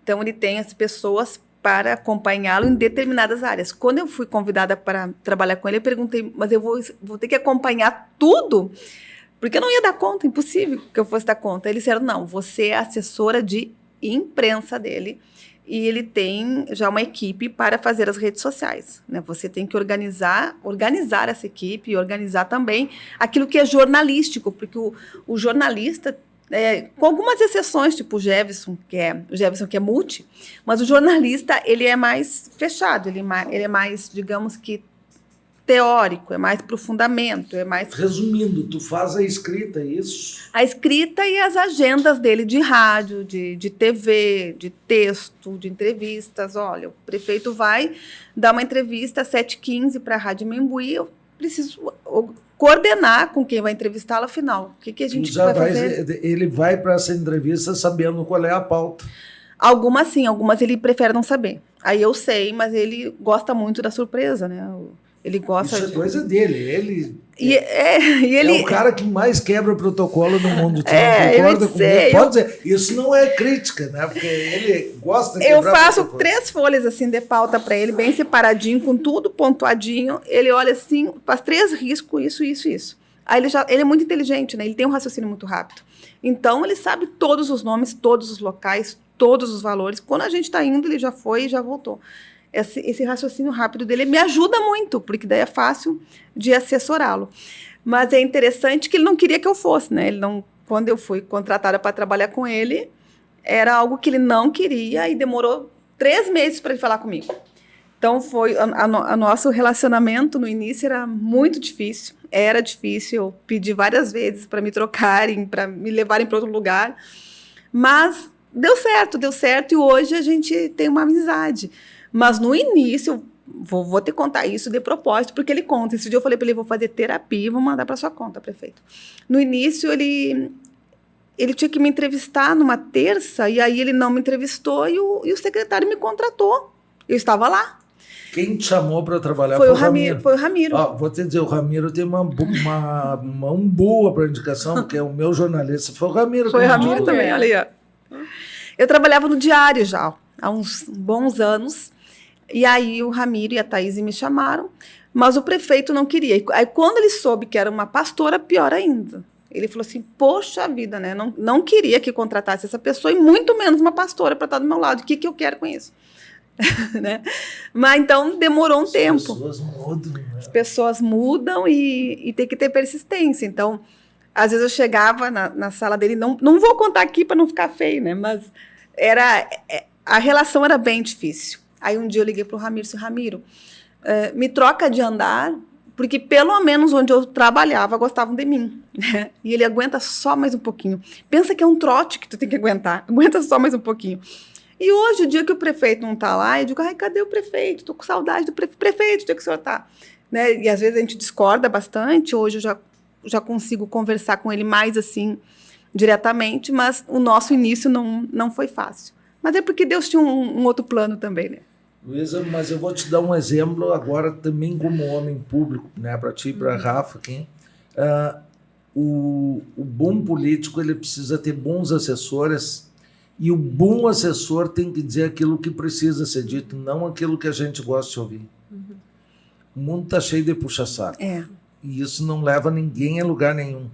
D: Então, ele tem as pessoas para acompanhá-lo em determinadas áreas. Quando eu fui convidada para trabalhar com ele, eu perguntei, mas eu vou ter que acompanhar tudo? Porque eu não ia dar conta, impossível que eu fosse dar conta. Eles disseram, não, você é assessora de imprensa dele e ele tem já uma equipe para fazer as redes sociais, né? Você tem que organizar essa equipe e organizar também aquilo que é jornalístico, porque o jornalista, com algumas exceções, tipo o Jefferson que é multi, mas o jornalista, ele é mais fechado, ele é mais, digamos que, teórico, é mais pro fundamento, é mais...
B: Resumindo, tu faz a escrita, isso?
D: A escrita e as agendas dele de rádio, de TV, de texto, de entrevistas. Olha, o prefeito vai dar uma entrevista às 7h15 para a Rádio Membuí, eu preciso coordenar com quem vai entrevistá-lo, afinal. O que a gente vai fazer?
B: Ele vai para essa entrevista sabendo qual é a pauta.
D: Algumas sim, algumas ele prefere não saber. Aí eu sei, mas ele gosta muito da surpresa, né? Ele gosta.
B: Isso é coisa dele. Ele
D: ele
B: é o cara que mais quebra o protocolo no mundo. Tu não concorda comigo? Pode dizer. Isso não é crítica, né? Porque ele gosta de quebrar.
D: Eu faço 3 folhas assim de pauta para ele, bem separadinho, com tudo pontuadinho. Ele olha assim, faz 3 riscos, isso. Aí ele é muito inteligente, né? Ele tem um raciocínio muito rápido. Então ele sabe todos os nomes, todos os locais, todos os valores. Quando a gente está indo, ele já foi e já voltou. Esse raciocínio rápido dele me ajuda muito, porque daí é fácil de assessorá-lo. Mas é interessante que ele não queria que eu fosse, né? Quando eu fui contratada para trabalhar com ele, era algo que ele não queria e demorou 3 meses para ele falar comigo. Então, nosso relacionamento no início era muito difícil. Era difícil, eu pedi várias vezes para me trocarem, para me levarem para outro lugar. Mas deu certo, e hoje a gente tem uma amizade. Mas no início, vou te contar isso de propósito, porque ele conta. Esse dia eu falei para ele, vou fazer terapia e vou mandar para sua conta, prefeito. No início, ele tinha que me entrevistar numa terça, e aí ele não me entrevistou e o secretário me contratou. Eu estava lá.
B: Quem te chamou para trabalhar foi o Ramiro.
D: Foi o Ramiro.
B: Ó, vou te dizer, o Ramiro tem uma mão boa para indicação, porque é o meu jornalista. Foi o Ramiro.
D: Foi o Ramiro também, olha aí. Ó. Eu trabalhava no Diário já, há uns bons anos. E aí o Ramiro e a Thaís me chamaram, mas o prefeito não queria. Aí quando ele soube que era uma pastora, pior ainda. Ele falou assim, poxa vida, né? Não queria que contratasse essa pessoa, e muito menos uma pastora para estar do meu lado. O que eu quero com isso? Né? Mas então demorou um tempo.
B: As pessoas mudam. Né?
D: As pessoas mudam e tem que ter persistência. Então, às vezes eu chegava na sala dele, não vou contar aqui para não ficar feio, né? Mas a relação era bem difícil. Aí um dia eu liguei para o Ramiro e disse, Ramiro, me troca de andar, porque pelo menos onde eu trabalhava gostavam de mim. Né? E ele aguenta só mais um pouquinho. Pensa que é um trote que tu tem que aguentar. Aguenta só mais um pouquinho. E hoje, o dia que o prefeito não está lá, eu digo, ai, cadê o prefeito? Estou com saudade do prefeito, onde é que o senhor está? Né? E às vezes a gente discorda bastante, hoje eu já consigo conversar com ele mais assim, diretamente, mas o nosso início não foi fácil. Mas é porque Deus tinha um outro plano também, né?
B: Luísa, mas eu vou te dar um exemplo agora também como homem público, né? Para ti e para a Rafa aqui. O bom político, ele precisa ter bons assessores. E o bom assessor tem que dizer aquilo que precisa ser dito, não aquilo que a gente gosta de ouvir.
D: Uhum.
B: O mundo está cheio de puxa-saco. E isso não leva ninguém a lugar nenhum.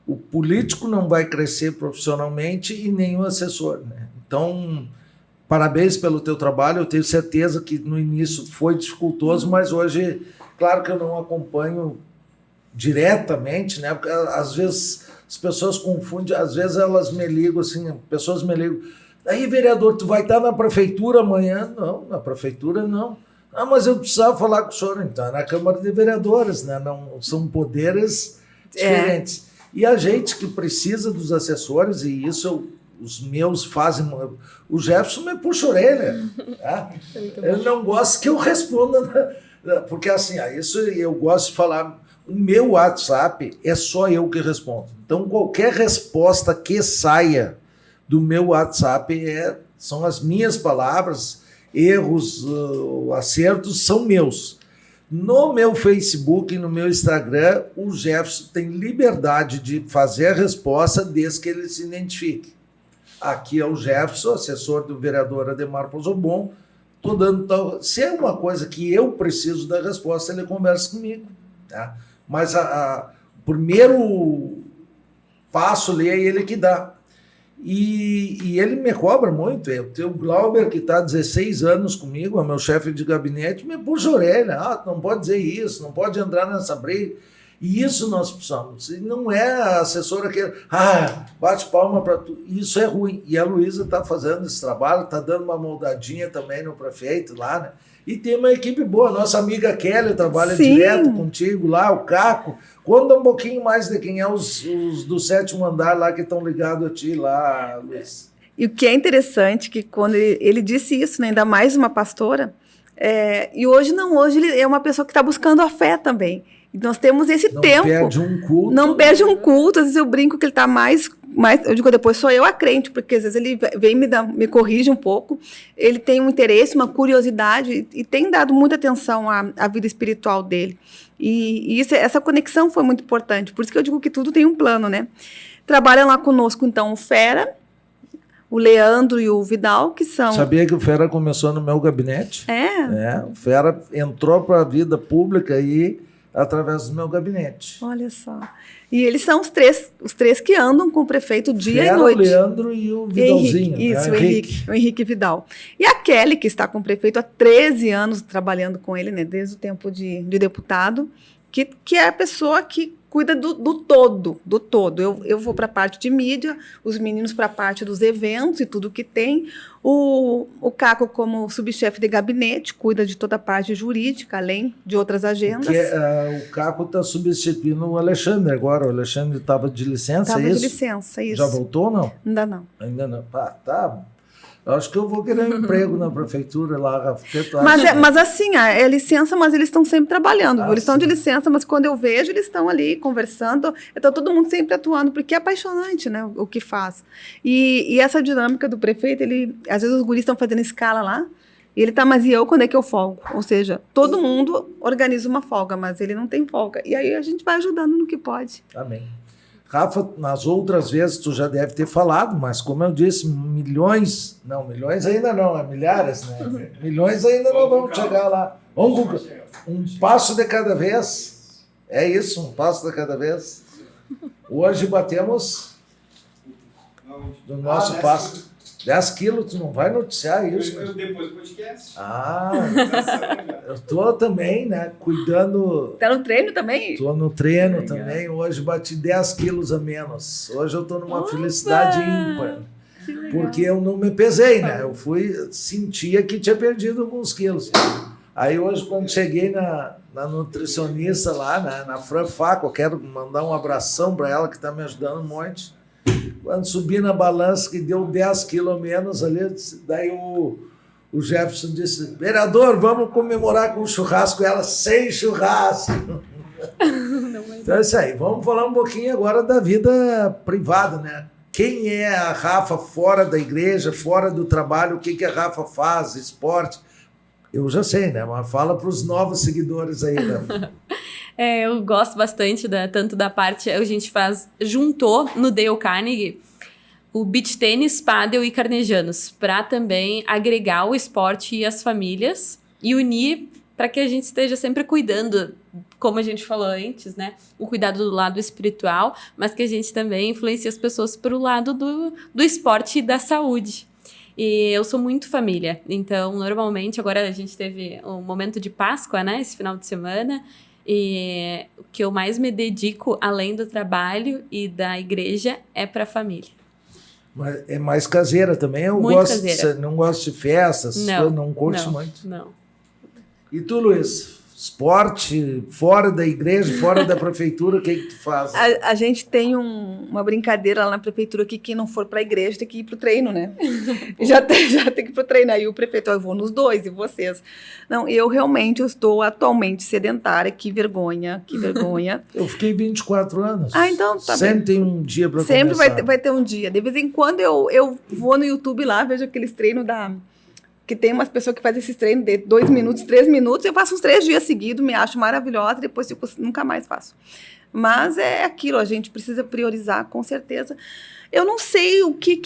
B: O político não vai crescer profissionalmente e nem o assessor. Né? Então, parabéns pelo teu trabalho. Eu tenho certeza que no início foi dificultoso, mas hoje, claro que eu não acompanho diretamente, né? Porque às vezes as pessoas confundem, às vezes elas me ligam assim, pessoas me ligam, aí vereador, tu vai estar na prefeitura amanhã? Não, na prefeitura não. Ah, mas eu precisava falar com o senhor, então, é na Câmara de Vereadores, né? Não, são poderes diferentes. E a gente que precisa dos assessores, e isso os meus fazem, o Jefferson me puxa a orelha, tá? Ele não gosta que eu responda, porque assim, isso eu gosto de falar. O meu WhatsApp é só eu que respondo. Então, qualquer resposta que saia do meu WhatsApp são as minhas palavras, erros, acertos são meus. No meu Facebook e no meu Instagram, o Jefferson tem liberdade de fazer a resposta desde que ele se identifique. Aqui é o Jefferson, assessor do vereador Ademar Pozobon. Estou dando tal. Se é uma coisa que eu preciso da resposta, ele conversa comigo. Tá? Mas o primeiro passo ali é ele que dá. E ele me cobra muito. Eu tenho o Glauber, que está há 16 anos comigo, é meu chefe de gabinete, me puxa a orelha. Não pode dizer isso, não pode entrar nessa briga. E isso nós precisamos. E não é a assessora que bate palma para tudo. Isso é ruim. E a Luísa está fazendo esse trabalho, está dando uma moldadinha também no prefeito lá, né? E tem uma equipe boa. Nossa amiga Kelly trabalha direto contigo lá, o Caco. Conta um pouquinho mais de quem é os do 7º andar lá que estão ligados a ti lá, Luiz.
D: E o que é interessante, que quando ele disse isso, né, ainda mais uma pastora, e hoje ele é uma pessoa que está buscando a fé também. E nós temos esse tempo.
B: Não perde um culto.
D: Não perde um culto. Às vezes eu brinco que ele está mais... Eu digo, depois sou eu a crente, porque às vezes ele vem me corrige um pouco. Ele tem um interesse, uma curiosidade, e tem dado muita atenção à vida espiritual dele. E essa conexão foi muito importante. Por isso que eu digo que tudo tem um plano, né? Trabalham lá conosco, então, o Fera, o Leandro e o Vidal, que são...
B: Sabia que o Fera começou no meu gabinete? O Fera entrou para a vida pública aí através do meu gabinete.
D: Olha só. E eles são os três que andam com o prefeito dia
B: Fera,
D: e noite.
B: O Leandro e o Vidalzinho.
D: Isso, o Henrique Vidal. E a Kelly, que está com o prefeito há 13 anos trabalhando com ele, né, desde o tempo de deputado, que é a pessoa que cuida do todo. Eu vou para a parte de mídia, os meninos para a parte dos eventos e tudo que tem. O Caco, como subchefe de gabinete, cuida de toda a parte jurídica, além de outras agendas.
B: O Caco está substituindo o Alexandre agora. O Alexandre estava de licença,
D: Estava de licença, isso.
B: Já voltou ou não?
D: Ainda não.
B: Ainda não. Tá. Eu acho que eu vou querer um emprego na prefeitura lá, Rafa.
D: Mas assim, é licença, mas eles estão sempre trabalhando, viu? Eles estão de licença, mas quando eu vejo, eles estão ali conversando, então todo mundo sempre atuando, porque é apaixonante, né, o que faz. E essa dinâmica do prefeito, às vezes os guris estão fazendo escala lá, e ele tá, mas e eu, quando é que eu folgo? Ou seja, todo mundo organiza uma folga, mas ele não tem folga. E aí a gente vai ajudando no que pode.
B: Amém. Rafa, nas outras vezes tu já deve ter falado, mas como eu disse, milhões ainda não, é milhares, né? Milhões ainda não vamos chegar lá. Vamos um passo de cada vez. É isso, um passo de cada vez. Hoje batemos no nosso passo. 10 quilos, tu não vai noticiar isso?
E: Depois do podcast.
B: Eu tô também, né, cuidando...
D: Tá no treino também?
B: Tô no treino também, hoje bati 10 quilos a menos. Hoje eu tô numa felicidade ímpar, porque eu não me pesei, né, eu sentia que tinha perdido alguns quilos. Aí hoje, quando cheguei na nutricionista lá, né, na Fran Faco, eu quero mandar um abração para ela, que tá me ajudando um monte. Quando subi na balança, que deu 10 quilos a menos ali, daí o Jefferson disse, vereador, vamos comemorar com churrasco. Ela, sem churrasco. Então é isso aí. Vamos falar um pouquinho agora da vida privada, né? Quem é a Rafa fora da igreja, fora do trabalho, o que a Rafa faz, esporte? Eu já sei, né? Mas fala para os novos seguidores aí, né?
C: Eu gosto bastante tanto da parte... A gente juntou no Dale Carnegie o beach tênis, pádel e carnejanos, para também agregar o esporte e as famílias e unir para que a gente esteja sempre cuidando, como a gente falou antes, né? O cuidado do lado espiritual, mas que a gente também influencie as pessoas para o lado do esporte e da saúde. E eu sou muito família, então normalmente agora a gente teve um momento de Páscoa, né? Esse final de semana. E o que eu mais me dedico, além do trabalho e da igreja, é para a família.
B: Mas é mais caseira também? Eu
C: muito
B: gosto
C: caseira.
B: Não gosto de festas, não curto muito.
C: Não.
B: E tu, Luiz? Esporte, fora da igreja, fora da prefeitura, o que tu faz?
D: A gente tem uma brincadeira lá na prefeitura que quem não for para a igreja tem que ir para o treino, né? já tem que ir para o treino. Aí o prefeito, eu vou nos dois, e vocês? Não, eu estou atualmente sedentária, que vergonha.
B: Eu fiquei 24 anos.
D: Então tá
B: Sempre
D: bem.
B: tem um dia para começar.
D: Sempre vai ter um dia. De vez em quando eu vou no YouTube lá, vejo aqueles treinos que tem umas pessoas que fazem esses treinos de 2 minutos, 3 minutos, eu faço uns 3 dias seguidos, me acho maravilhosa, depois eu nunca mais faço. Mas é aquilo, a gente precisa priorizar, com certeza. Eu não sei o que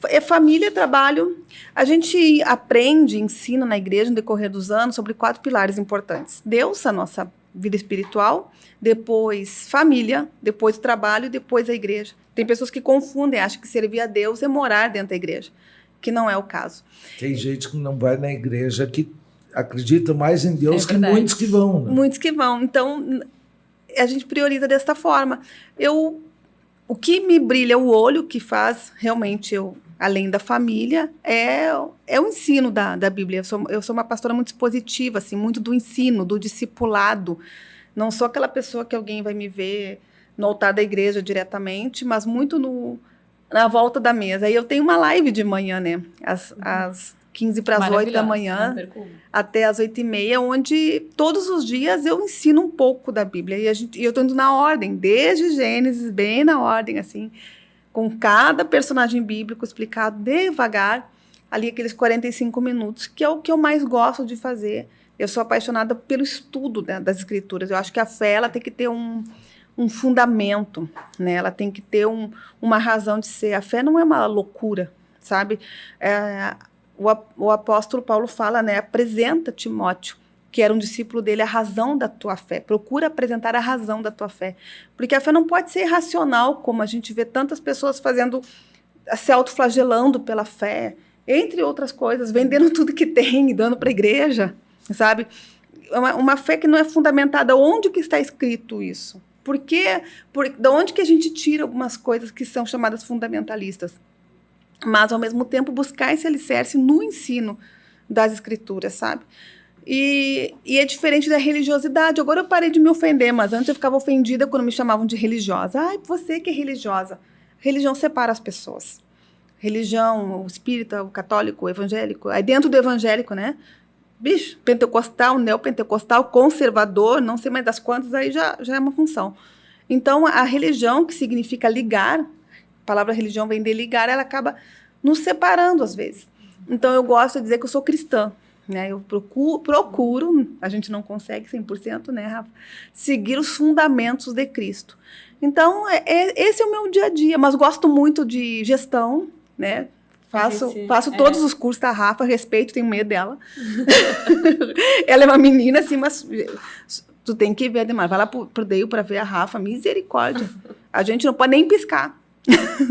D: é família, trabalho. A gente aprende, ensina na igreja, no decorrer dos anos, sobre 4 pilares importantes. Deus, a nossa vida espiritual, depois família, depois trabalho e depois a igreja. Tem pessoas que confundem, acham que servir a Deus é morar dentro da igreja, que não é o caso.
B: Tem gente que não vai na igreja que acredita mais em Deus que muitos que vão. Né?
D: Muitos que vão. Então, a gente prioriza desta forma. O que me brilha o olho, que faz realmente além da família, é o ensino da Bíblia. Eu sou uma pastora muito expositiva, assim, muito do ensino, do discipulado. Não sou aquela pessoa que alguém vai me ver no altar da igreja diretamente, mas muito na volta da mesa. Aí eu tenho uma live de manhã, né? Às 15 para as 8 da manhã, até às 8h30, onde todos os dias eu ensino um pouco da Bíblia. E eu estou indo na ordem, desde Gênesis, bem na ordem, assim, com cada personagem bíblico explicado devagar, ali aqueles 45 minutos, que é o que eu mais gosto de fazer. Eu sou apaixonada pelo estudo, né, das Escrituras. Eu acho que a fé ela tem que ter um fundamento, né? Ela tem que ter uma razão de ser. A fé não é uma loucura, sabe? O apóstolo Paulo fala, né? Apresenta Timóteo, que era um discípulo dele, a razão da tua fé. Procura apresentar a razão da tua fé. Porque a fé não pode ser irracional, como a gente vê tantas pessoas se autoflagelando pela fé, entre outras coisas, vendendo tudo que tem e dando para a igreja, sabe? Uma fé que não é fundamentada. Onde que está escrito isso? De onde que a gente tira algumas coisas que são chamadas fundamentalistas? Mas, ao mesmo tempo, buscar esse alicerce no ensino das Escrituras, sabe? E é diferente da religiosidade. Agora eu parei de me ofender, mas antes eu ficava ofendida quando me chamavam de religiosa. Ai, você que é religiosa. Religião separa as pessoas. religião, o espírita, o católico, o evangélico. Aí dentro do evangélico, né? Bicho, pentecostal, neopentecostal, conservador, não sei mais das quantas, aí já é uma função. Então, a religião, que significa ligar, a palavra religião vem de ligar, ela acaba nos separando às vezes. Então, eu gosto de dizer que eu sou cristã, né? Eu procuro, a gente não consegue 100%, né, Rafa? Seguir os fundamentos de Cristo. Então, esse é o meu dia a dia, mas gosto muito de gestão, né? Faço todos os cursos da Rafa, respeito, tenho medo dela. Ela é uma menina, assim, mas tu tem que ver, Ademar. Vai lá pro Deio para ver a Rafa, misericórdia. A gente não pode nem piscar.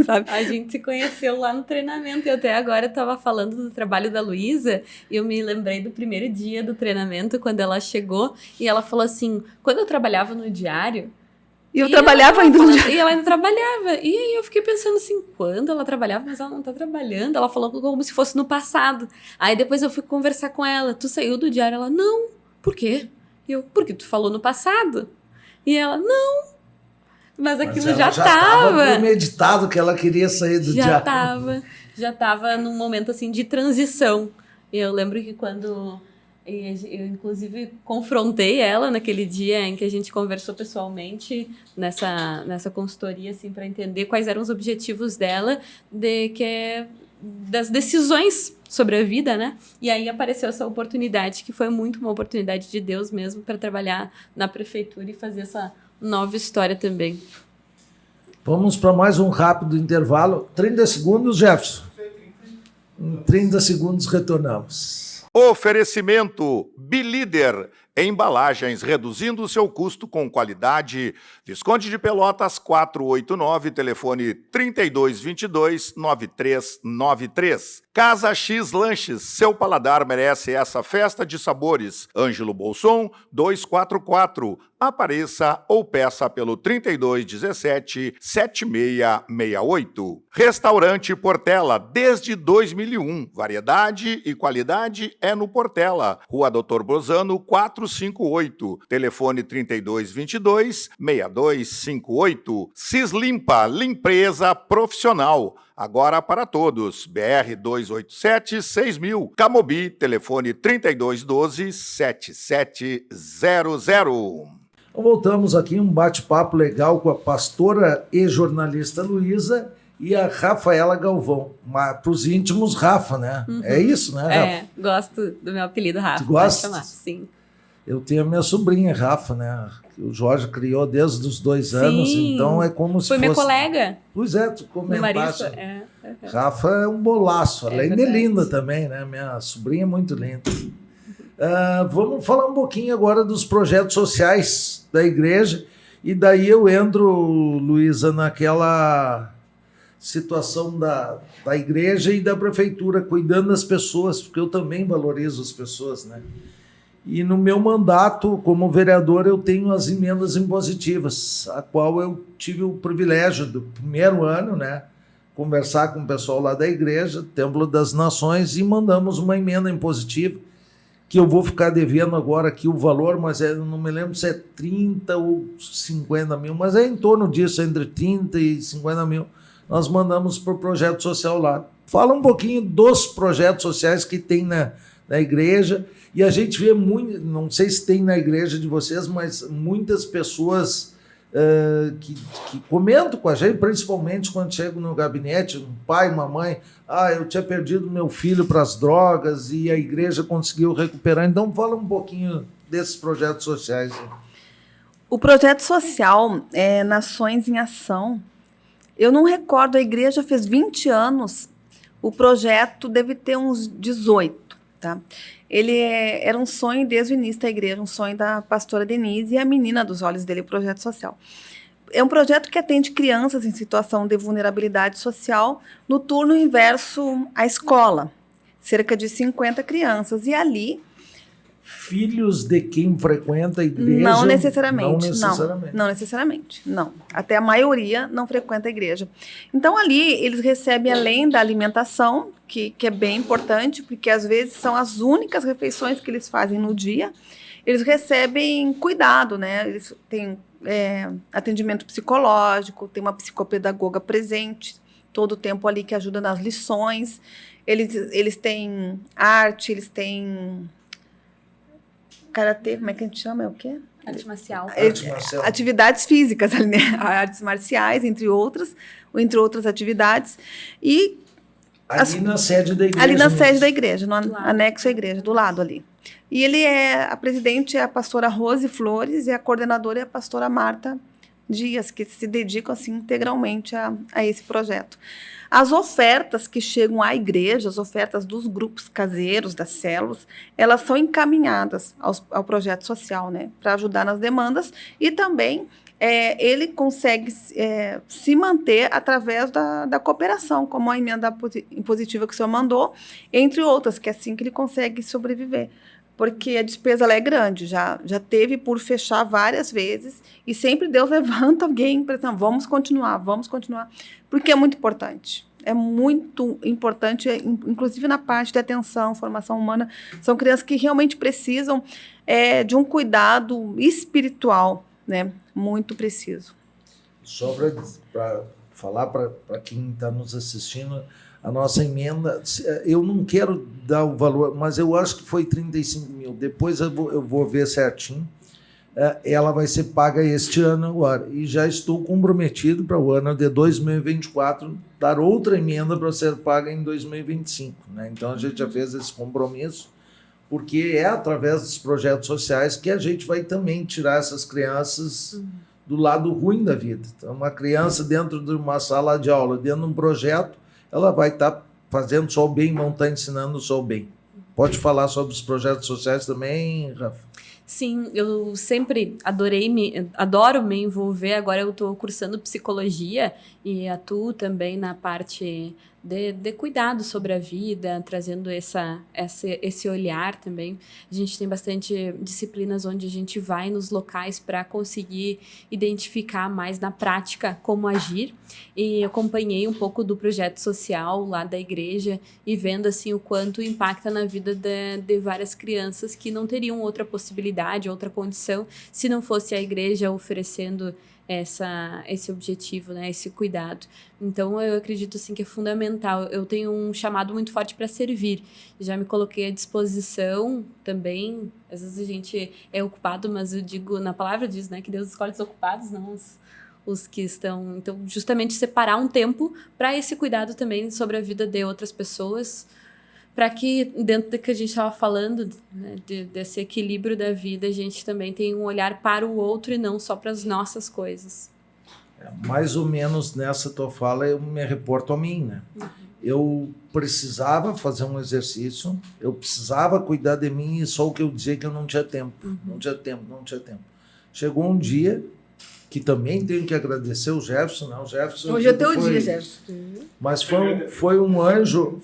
D: Sabe?
C: A gente se conheceu lá no treinamento e até agora eu estava falando do trabalho da Luísa e eu me lembrei do primeiro dia do treinamento, quando ela chegou e ela falou assim, quando eu trabalhava no diário...
D: E eu trabalhava ainda no diário.
C: E ela ainda trabalhava. E aí eu fiquei pensando assim, quando ela trabalhava, mas ela não tá trabalhando. Ela falou como se fosse no passado. Aí depois eu fui conversar com ela, tu saiu do diário? Ela, não. Por quê? Porque tu falou no passado. E ela, não. Mas aquilo já estava
B: premeditado que ela queria sair do diário.
C: Já estava num momento assim de transição. E eu lembro que quando eu inclusive confrontei ela naquele dia em que a gente conversou pessoalmente nessa consultoria assim para entender quais eram os objetivos dela das decisões sobre a vida, né? E aí apareceu essa oportunidade que foi muito uma oportunidade de Deus mesmo para trabalhar na prefeitura e fazer essa nova história também.
B: Vamos para mais um rápido intervalo. 30 segundos, Jefferson. Em 30 segundos retornamos.
A: Oferecimento Bilíder, embalagens reduzindo o seu custo com qualidade. Visconde de Pelotas 489, telefone 3222-9393. Casa X Lanches, seu paladar merece essa festa de sabores. Ângelo Bolson 244. Apareça ou peça pelo 3217-7668. Restaurante Portela, desde 2001. Variedade e qualidade é no Portela. Rua Doutor Bozano, 458. Telefone 3222-6258. Cislimpa, limpeza profissional. Agora para todos. BR 287-6000. Camobi, telefone 3212-7700.
B: Voltamos aqui, um bate-papo legal com a pastora e jornalista Luísa e a Rafaela Galvão. Para os íntimos, Rafa, né? Uhum. É isso, né, Rafa?
C: Gosto do meu apelido Rafa.
B: Tu gosta?
C: Pode chamar, sim.
B: Eu tenho a minha sobrinha, Rafa, né? Que o Jorge criou desde os 2 anos, então é como se fosse...
C: Foi minha colega.
B: Pois é, tu comentaste.
C: Uhum.
B: Rafa é um bolaço, além de linda também, né? Minha sobrinha é muito linda. Vamos falar um pouquinho agora dos projetos sociais da igreja, e daí eu entro, Luísa, naquela situação da igreja e da prefeitura, cuidando das pessoas, porque eu também valorizo as pessoas, né? E no meu mandato como vereador eu tenho as emendas impositivas, a qual eu tive o privilégio do primeiro ano, né, conversar com o pessoal lá da igreja, Templo das Nações, e mandamos uma emenda impositiva, que eu vou ficar devendo agora aqui o valor, mas eu não me lembro se é 30 ou 50 mil, mas é em torno disso, entre 30 e 50 mil. Nós mandamos para o projeto social lá. Fala um pouquinho dos projetos sociais que tem na igreja, e a gente vê muito, não sei se tem na igreja de vocês, mas muitas pessoas que comentam com a gente, principalmente quando chegam no gabinete, um pai, uma mãe, eu tinha perdido meu filho para as drogas e a igreja conseguiu recuperar. Então fala um pouquinho desses projetos sociais.
D: O projeto social é Nações em Ação. Eu não recordo, a igreja fez 20 anos, o projeto deve ter uns 18. Tá? Ele era um sonho desde o início da igreja, um sonho da pastora Denise e a menina dos olhos dele, o projeto social. É um projeto que atende crianças em situação de vulnerabilidade social no turno inverso à escola. Cerca de 50 crianças. E ali...
B: Filhos de quem frequenta a igreja?
D: Não necessariamente.
B: Não
D: necessariamente. Não. Até a maioria não frequenta a igreja. Então, ali, eles recebem, além da alimentação, que é bem importante, porque às vezes são as únicas refeições que eles fazem no dia, eles recebem cuidado, né? Eles têm atendimento psicológico, tem uma psicopedagoga presente, todo o tempo ali, que ajuda nas lições. Eles têm arte, eles têm karatê, como é que a gente chama? É o quê?
C: Arte marcial.
B: Arte marcial.
D: Atividades físicas, né? Artes marciais, entre outras atividades. E
B: Ali na sede da igreja.
D: ali na
B: mesmo.
D: sede da igreja, no
C: lado.
D: anexo à igreja, do lado ali. E a presidente é a pastora Rose Flores e a coordenadora é a pastora Marta Dias, que se dedicam assim, integralmente a esse projeto. As ofertas que chegam à igreja, as ofertas dos grupos caseiros, das células, elas são encaminhadas ao projeto social, né, para ajudar nas demandas, e também ele consegue se manter através da cooperação, como a emenda impositiva que o senhor mandou, entre outras, que é assim que ele consegue sobreviver. Porque a despesa ela é grande, já teve por fechar várias vezes, e sempre Deus levanta alguém para dizer, vamos continuar, porque é muito importante. É muito importante, inclusive na parte de atenção, formação humana, são crianças que realmente precisam de um cuidado espiritual, né? Muito preciso.
B: Só para falar para quem está nos assistindo, a nossa emenda, eu não quero dar o valor, mas eu acho que foi 35 mil. Depois eu vou ver certinho. Ela vai ser paga este ano agora. E já estou comprometido para o ano de 2024 dar outra emenda para ser paga em 2025. Né? Então a gente já fez esse compromisso, porque é através dos projetos sociais que a gente vai também tirar essas crianças do lado ruim da vida. Então, uma criança dentro de uma sala de aula, dentro de um projeto, ela vai estar fazendo só o bem, vão estar ensinando só o bem. Pode falar sobre os projetos sociais também, Rafa?
C: Sim, eu sempre adoro me envolver. Agora eu estou cursando psicologia e atuo também na parte de cuidado sobre a vida, trazendo esse olhar também. A gente tem bastante disciplinas onde a gente vai nos locais para conseguir identificar mais na prática como agir. E acompanhei um pouco do projeto social lá da igreja e vendo assim o quanto impacta na vida de várias crianças que não teriam outra possibilidade, outra condição, se não fosse a igreja oferecendo esse objetivo, né, esse cuidado. Então, eu acredito assim, que é fundamental. Eu tenho um chamado muito forte para servir. Já me coloquei à disposição também. Às vezes a gente é ocupado, mas eu digo, na palavra diz, né, que Deus escolhe os ocupados, não os que estão... Então, justamente separar um tempo para esse cuidado também sobre a vida de outras pessoas, para que, dentro do que a gente estava falando, né, desse equilíbrio da vida, a gente também tem um olhar para o outro e não só para as nossas coisas.
B: Mais ou menos nessa tua fala eu me reporto a mim, né? Eu precisava fazer um exercício, eu precisava cuidar de mim, e só o que eu dizia que eu não tinha tempo. Não tinha tempo. Chegou um dia que também tenho que agradecer o Jefferson, né? O Jefferson
D: hoje é teu dia, Jefferson.
B: Mas foi um anjo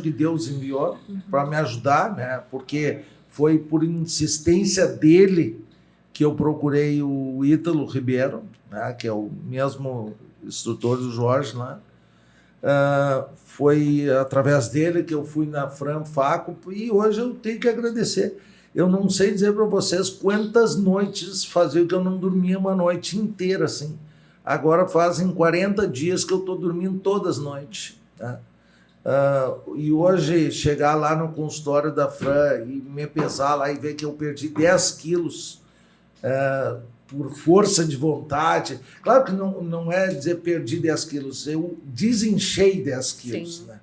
B: que Deus enviou para me ajudar, né? Porque foi por insistência dele que eu procurei o Ítalo Ribeiro, né? Que é o mesmo instrutor do Jorge lá. Foi através dele que eu fui na Fran Faco, e hoje eu tenho que agradecer. Eu não sei dizer para vocês quantas noites fazia que eu não dormia uma noite inteira assim. Agora fazem 40 dias que eu estou dormindo todas as noites. Tá? E hoje chegar lá no consultório da Fran e me pesar lá e ver que eu perdi 10 quilos por força de vontade. Claro que não é dizer perdi 10 quilos, eu desinchei 10 quilos. Né?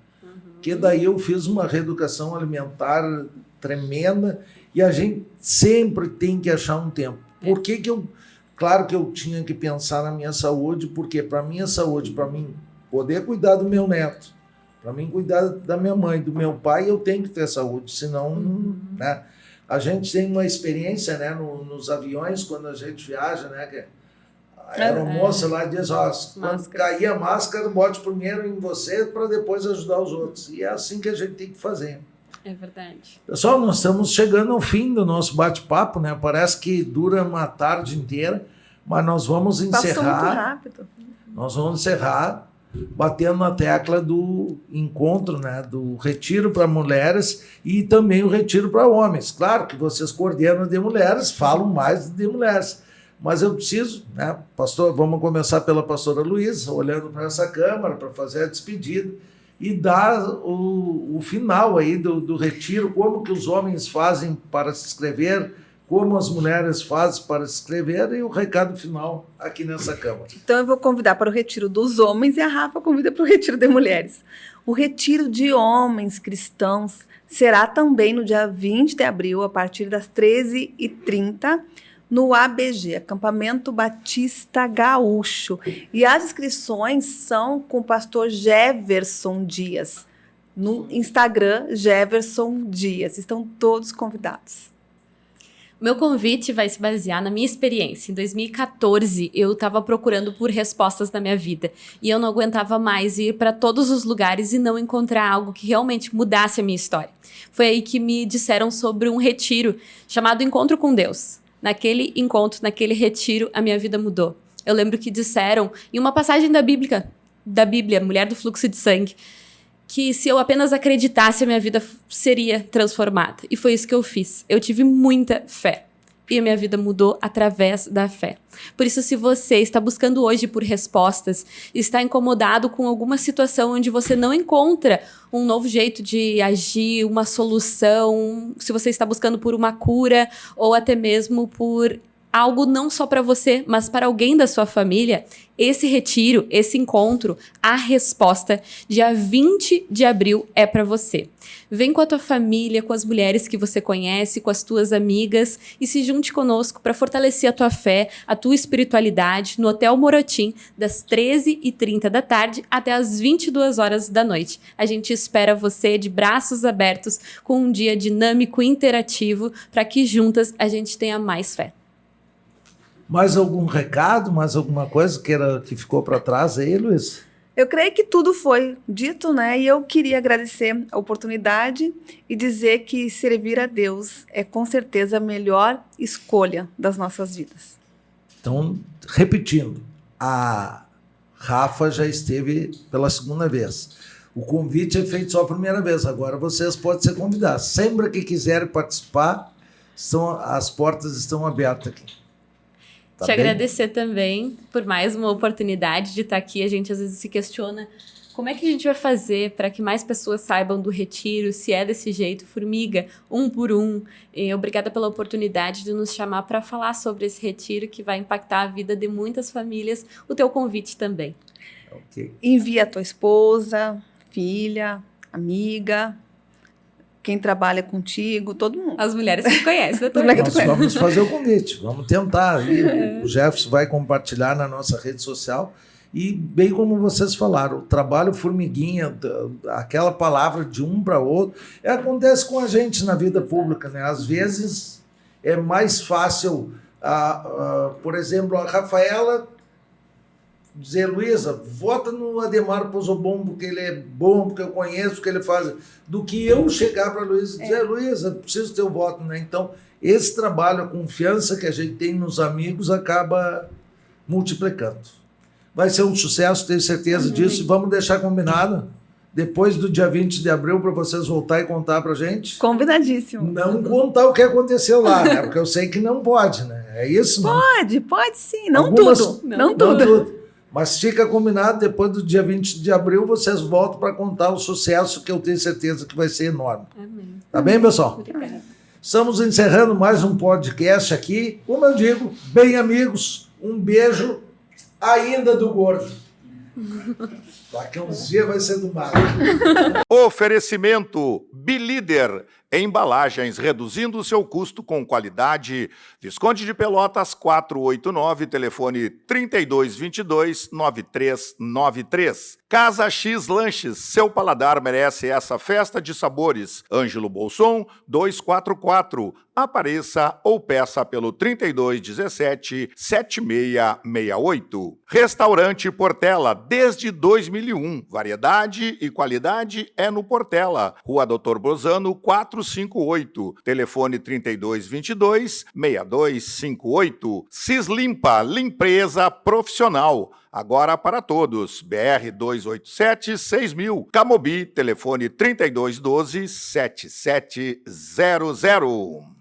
B: Porque daí eu fiz uma reeducação alimentar tremenda, e a gente sempre tem que achar um tempo. Por que eu... Claro que eu tinha que pensar na minha saúde, porque para a minha saúde, para mim poder cuidar do meu neto, para mim cuidar da minha mãe, do meu pai, eu tenho que ter saúde, senão... Né? A gente tem uma experiência, né, nos aviões, quando a gente viaja, né, que a aeromoça lá diz, quando cair a máscara, bote primeiro em você para depois ajudar os outros. E é assim que a gente tem que fazer.
C: É verdade.
B: Pessoal, nós estamos chegando ao fim do nosso bate-papo, né? Parece que dura uma tarde inteira, mas nós vamos encerrar.
D: Passou muito rápido.
B: Nós vamos encerrar batendo na tecla do encontro, né? Do retiro para mulheres e também o retiro para homens. Claro que vocês coordenam de mulheres, falam mais de mulheres, Mas eu preciso, né, pastor, vamos começar pela pastora Luísa, olhando para essa câmara, para fazer a despedida e dar o final aí do retiro, como que os homens fazem para se inscrever, como as mulheres fazem para se inscrever e o recado final aqui nessa câmara.
D: Então eu vou convidar para o retiro dos homens e a Rafa convida para o retiro de mulheres. O retiro de homens cristãos será também no dia 20 de abril, a partir das 13h30, no ABG, Acampamento Batista Gaúcho. E as inscrições são com o pastor Jefferson Dias, no Instagram, Jefferson Dias. Estão todos convidados.
C: Meu convite vai se basear na minha experiência. Em 2014, eu estava procurando por respostas na minha vida. E eu não aguentava mais ir para todos os lugares e não encontrar algo que realmente mudasse a minha história. Foi aí que me disseram sobre um retiro chamado Encontro com Deus. Naquele encontro, naquele retiro, a minha vida mudou. Eu lembro que disseram, em uma passagem da Bíblia, Mulher do Fluxo de Sangue, que se eu apenas acreditasse, a minha vida seria transformada. E foi isso que eu fiz. Eu tive muita fé. E a minha vida mudou através da fé. Por isso, se você está buscando hoje por respostas, está incomodado com alguma situação onde você não encontra um novo jeito de agir, uma solução, se você está buscando por uma cura ou até mesmo por algo não só para você, mas para alguém da sua família, esse retiro, esse encontro, a resposta, dia 20 de abril é para você. Vem com a tua família, com as mulheres que você conhece, com as tuas amigas e se junte conosco para fortalecer a tua fé, a tua espiritualidade no Hotel Morotim, das 13h30 da tarde até as 22 horas da noite. A gente espera você de braços abertos com um dia dinâmico e interativo para que juntas a gente tenha mais fé.
B: Mais algum recado, mais alguma coisa que ficou para trás aí, Luiz?
D: Eu creio que tudo foi dito, né? E eu queria agradecer a oportunidade e dizer que servir a Deus é com certeza a melhor escolha das nossas vidas.
B: Então, repetindo, a Rafa já esteve pela segunda vez. O convite é feito só a primeira vez. Agora vocês podem ser convidados. Sempre que quiserem participar, as portas estão abertas aqui. Tá
C: Te
B: bem?
C: agradecer também por mais uma oportunidade de estar aqui. A gente às vezes se questiona como é que a gente vai fazer para que mais pessoas saibam do retiro, se é desse jeito, formiga, um por um. E obrigada pela oportunidade de nos chamar para falar sobre esse retiro que vai impactar a vida de muitas famílias. O teu convite também.
B: Okay.
D: Envia a tua esposa, filha, amiga, quem trabalha contigo, todo mundo.
C: As mulheres que conhecem, doutor.
B: Nós vamos fazer o convite, vamos tentar. O Jefferson vai compartilhar na nossa rede social. E, bem como vocês falaram, o trabalho formiguinha, aquela palavra de um para outro, acontece com a gente na vida pública, né? Às vezes é mais fácil, por exemplo, a Rafaela dizer, Luísa, vota no Ademar Pozobon, porque ele é bom, porque eu conheço o que ele faz, do que eu chegar para a Luísa e dizer, Luísa, preciso do teu voto, né? Então, esse trabalho, a confiança que a gente tem nos amigos acaba multiplicando. Vai ser um sucesso, tenho certeza disso, e vamos deixar combinado, depois do dia 20 de abril, para vocês voltar e contar para a gente.
D: Combinadíssimo.
B: Não contar o que aconteceu lá, né? Porque eu sei que não pode, né? É isso?
D: Pode sim, não tudo. Não tudo.
B: Mas fica combinado, depois do dia 20 de abril, vocês voltam para contar o sucesso que eu tenho certeza que vai ser enorme.
C: Amém.
B: Tá bem, pessoal?
C: Obrigada.
B: Estamos encerrando mais um podcast aqui. Como eu digo, bem amigos, um beijo ainda do gordo. Daqui a uns dias vai ser do mar.
A: Oferecimento Bilíder, embalagens reduzindo o seu custo com qualidade. Visconde de Pelotas 489, telefone 3222-9393. Casa X Lanches, seu paladar merece essa festa de sabores. Ângelo Bolson 244. Apareça ou peça pelo 3217-7668. Restaurante Portela, desde 2001. Variedade e qualidade é no Portela. Rua Doutor Bozano, 458. Telefone 3222-6258. Cislimpa, limpeza profissional. Agora para todos. BR 287-6000. Camobi, telefone 3212-7700.